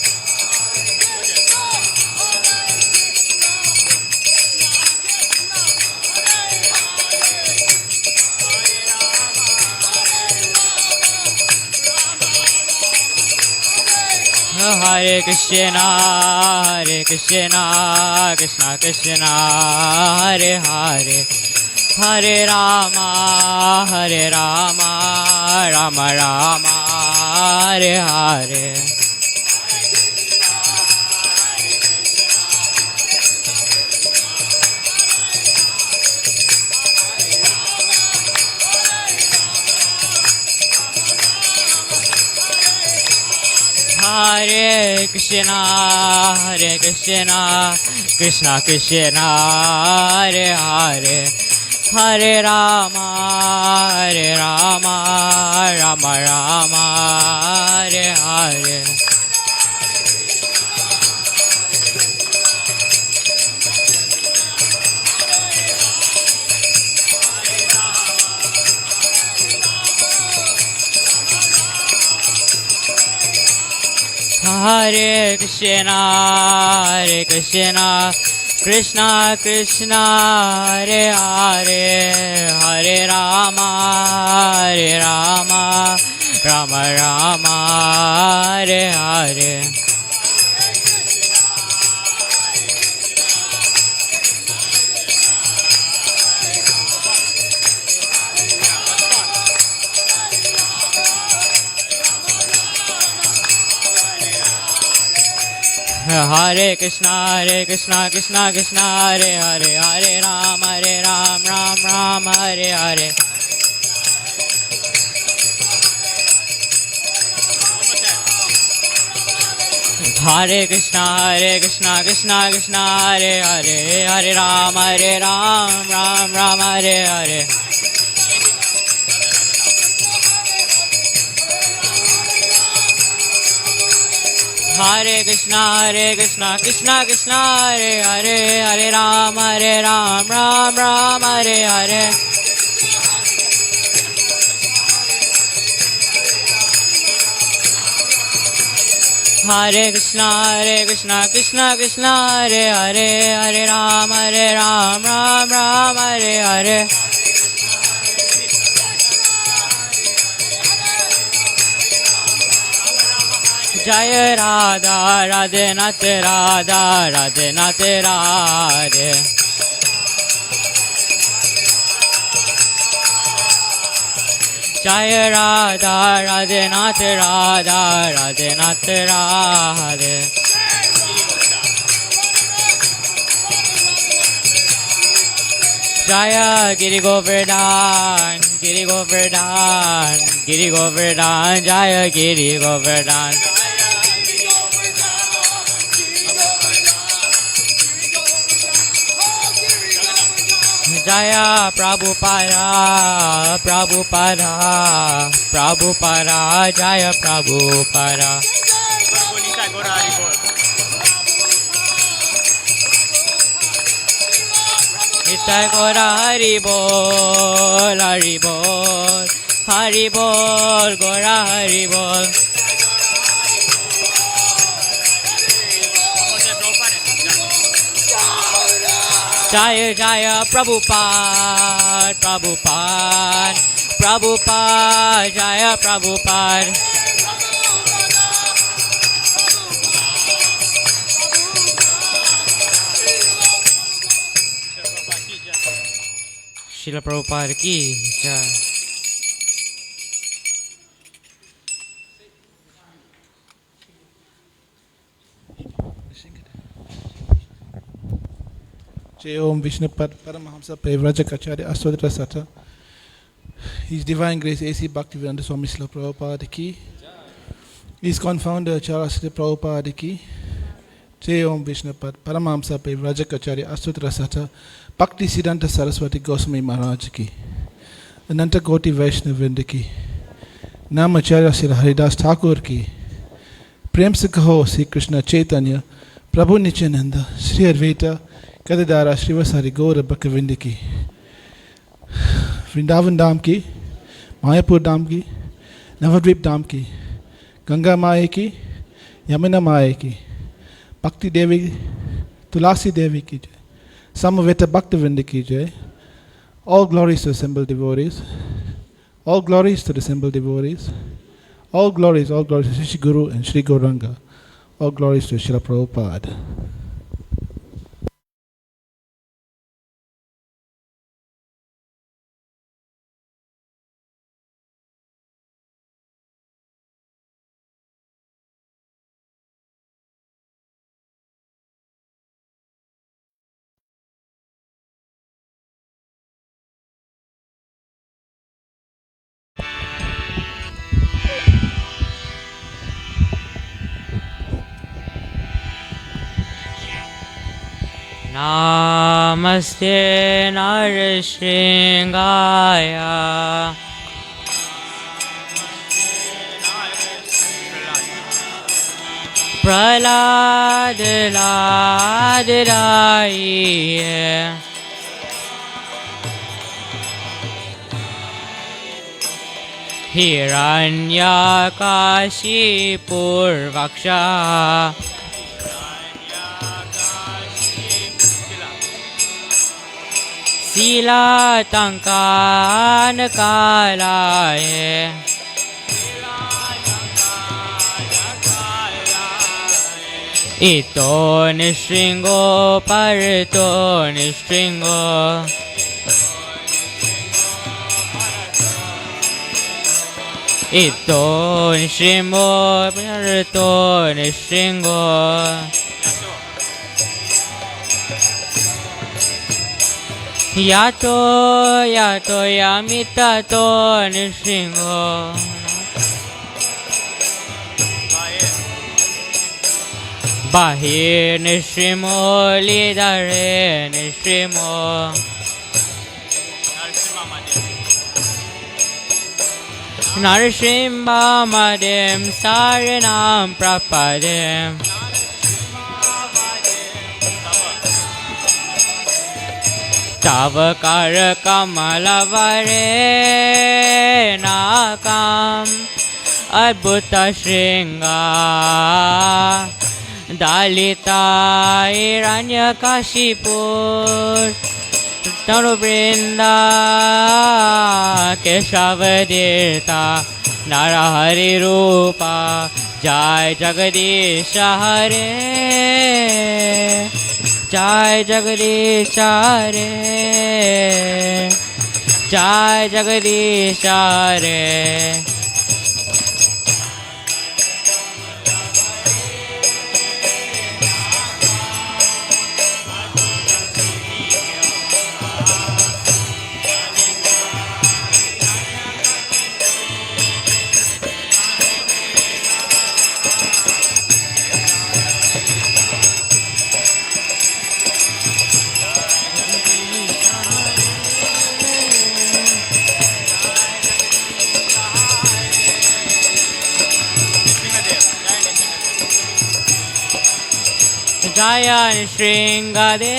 Hare Krishna Krishna Krishna Hare Hare Hare Rama Rama Rama Hare Hare Hare Krishna Krishna Krishna Hare Hare Hare Rama Rama Rama Hare Hare Hare Krishna Krishna Krishna Hare Hare Hare Rama Rama Rama Hare Hare Hare Krishna Krishna Krishna Hare Hare Hare Rama Ram Ram Hare Hare Hare Krishna Krishna Krishna Hare Hare Hare Rama Ram Hare Hare Hare Krishna Krishna Krishna Hare Hare Hare Ram Ram Hare Hare Hare Krishna Krishna Krishna Hare Hare Hare Ram Ram Hare Hare Jaya Radha Radhe Nate Radha Radhe Nate Radhe Jaya Radha Radhe Nate Radha Radhe Nate Radhe Jaya Giri Govardhan Giri Govardhan Giri Govardhan Jaya Giri Govardhan Jaya Prabhupada Prabhupada Prabhupada Jaya Prabhupada Nitai Gora Hari Bol Hari Bol Hari Bol Gora Hari Bol Jaya Jaya Prabhupada Prabhupada Prabhupada Jaya Prabhupada Srila Prabhupada ki jai. Jai Om Vishnupad Paramahamsa Ramanujacharya Aswadra Sata. His Divine Grace A.C. Bhaktivedanta Swami Srila Prabhupada ki. His confounder Acharya Srila Prabhupada ki. Jai Om Vishnupad Paramahamsa Ramanujacharya Aswadra Sata. Bhakti Siddhanta Saraswati Goswami Maharaj ki. Ananta Koti Vaishnavinda ki. Nam Acharya Srila Haridas Thakur ki. Prem se kaho Sri Krishna Chaitanya Prabhu Nityananda Sri Advaita Kadadara Srivasari Gaura Bhaktivinoda ki. Vrindavan Dham ki. Mayapur Dham ki. Navadvip Dham ki. Ganga Maya ki. Yamuna Maya ki. Bhakti Devi Tulasi Devi ki jai. Samaveta Bhaktivinoda ki jai. All glories to assembled devotees. All glories to the assembled devotees. All glories to Shri Guru and Shri Gauranga. All glories to Srila Prabhupada. Namaste Narasingaya Praladadaya Hiranyakashipur Vaksha Sila Tankan Kalaye Ito Nishringo Parito Nishringo Ito Nishringo Parito Nishringo Yato Yamitato Nishringo Bahir Nishrimo Lidare Nishrimo Narshimba Madem Saranam Prapadem Tavakara Kamalavare Nakam Adbhuta Shringa Dalita Hiranyakashipur Tanubrinda Keshavadita Narahari Rupa Jai Jagadish Hare, Jai Jagadish Hare, Jai Jagadish Hare. Jaya Nishringadev,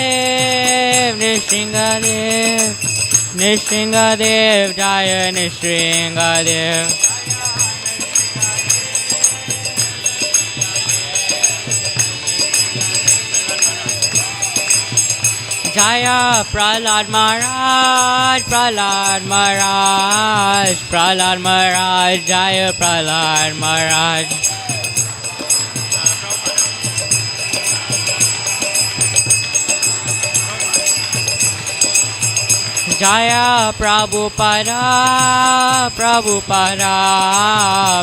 Nishringadev, Nishringadev, Jaya Nishringadev. Jaya Prahlad Maharaj, Prahlad Maharaj, Prahlad Maharaj, Jaya Prahlad Maharaj. Jaya Prabhupada, Prabhupada,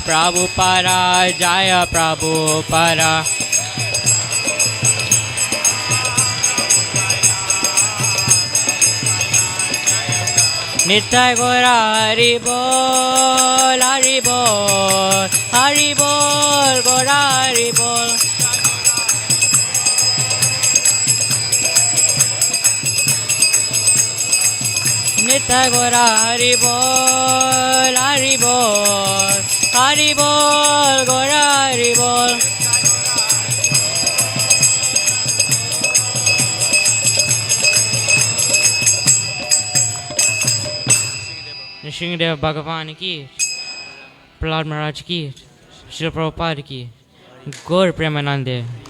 Prabhupada, Jaya Prabhupada. Nitya Gora Hari Bol, Hari Bol, Hari Bol, Gora Hari Bol. Nitya Gora Hari Bol, Hari Bol, Hari Bol, Gora Hari Bol. Nrsimhadev Bhagavan ki, Prahlad Maharaj ki, Srila Prabhupada ki, Gaur Premanande.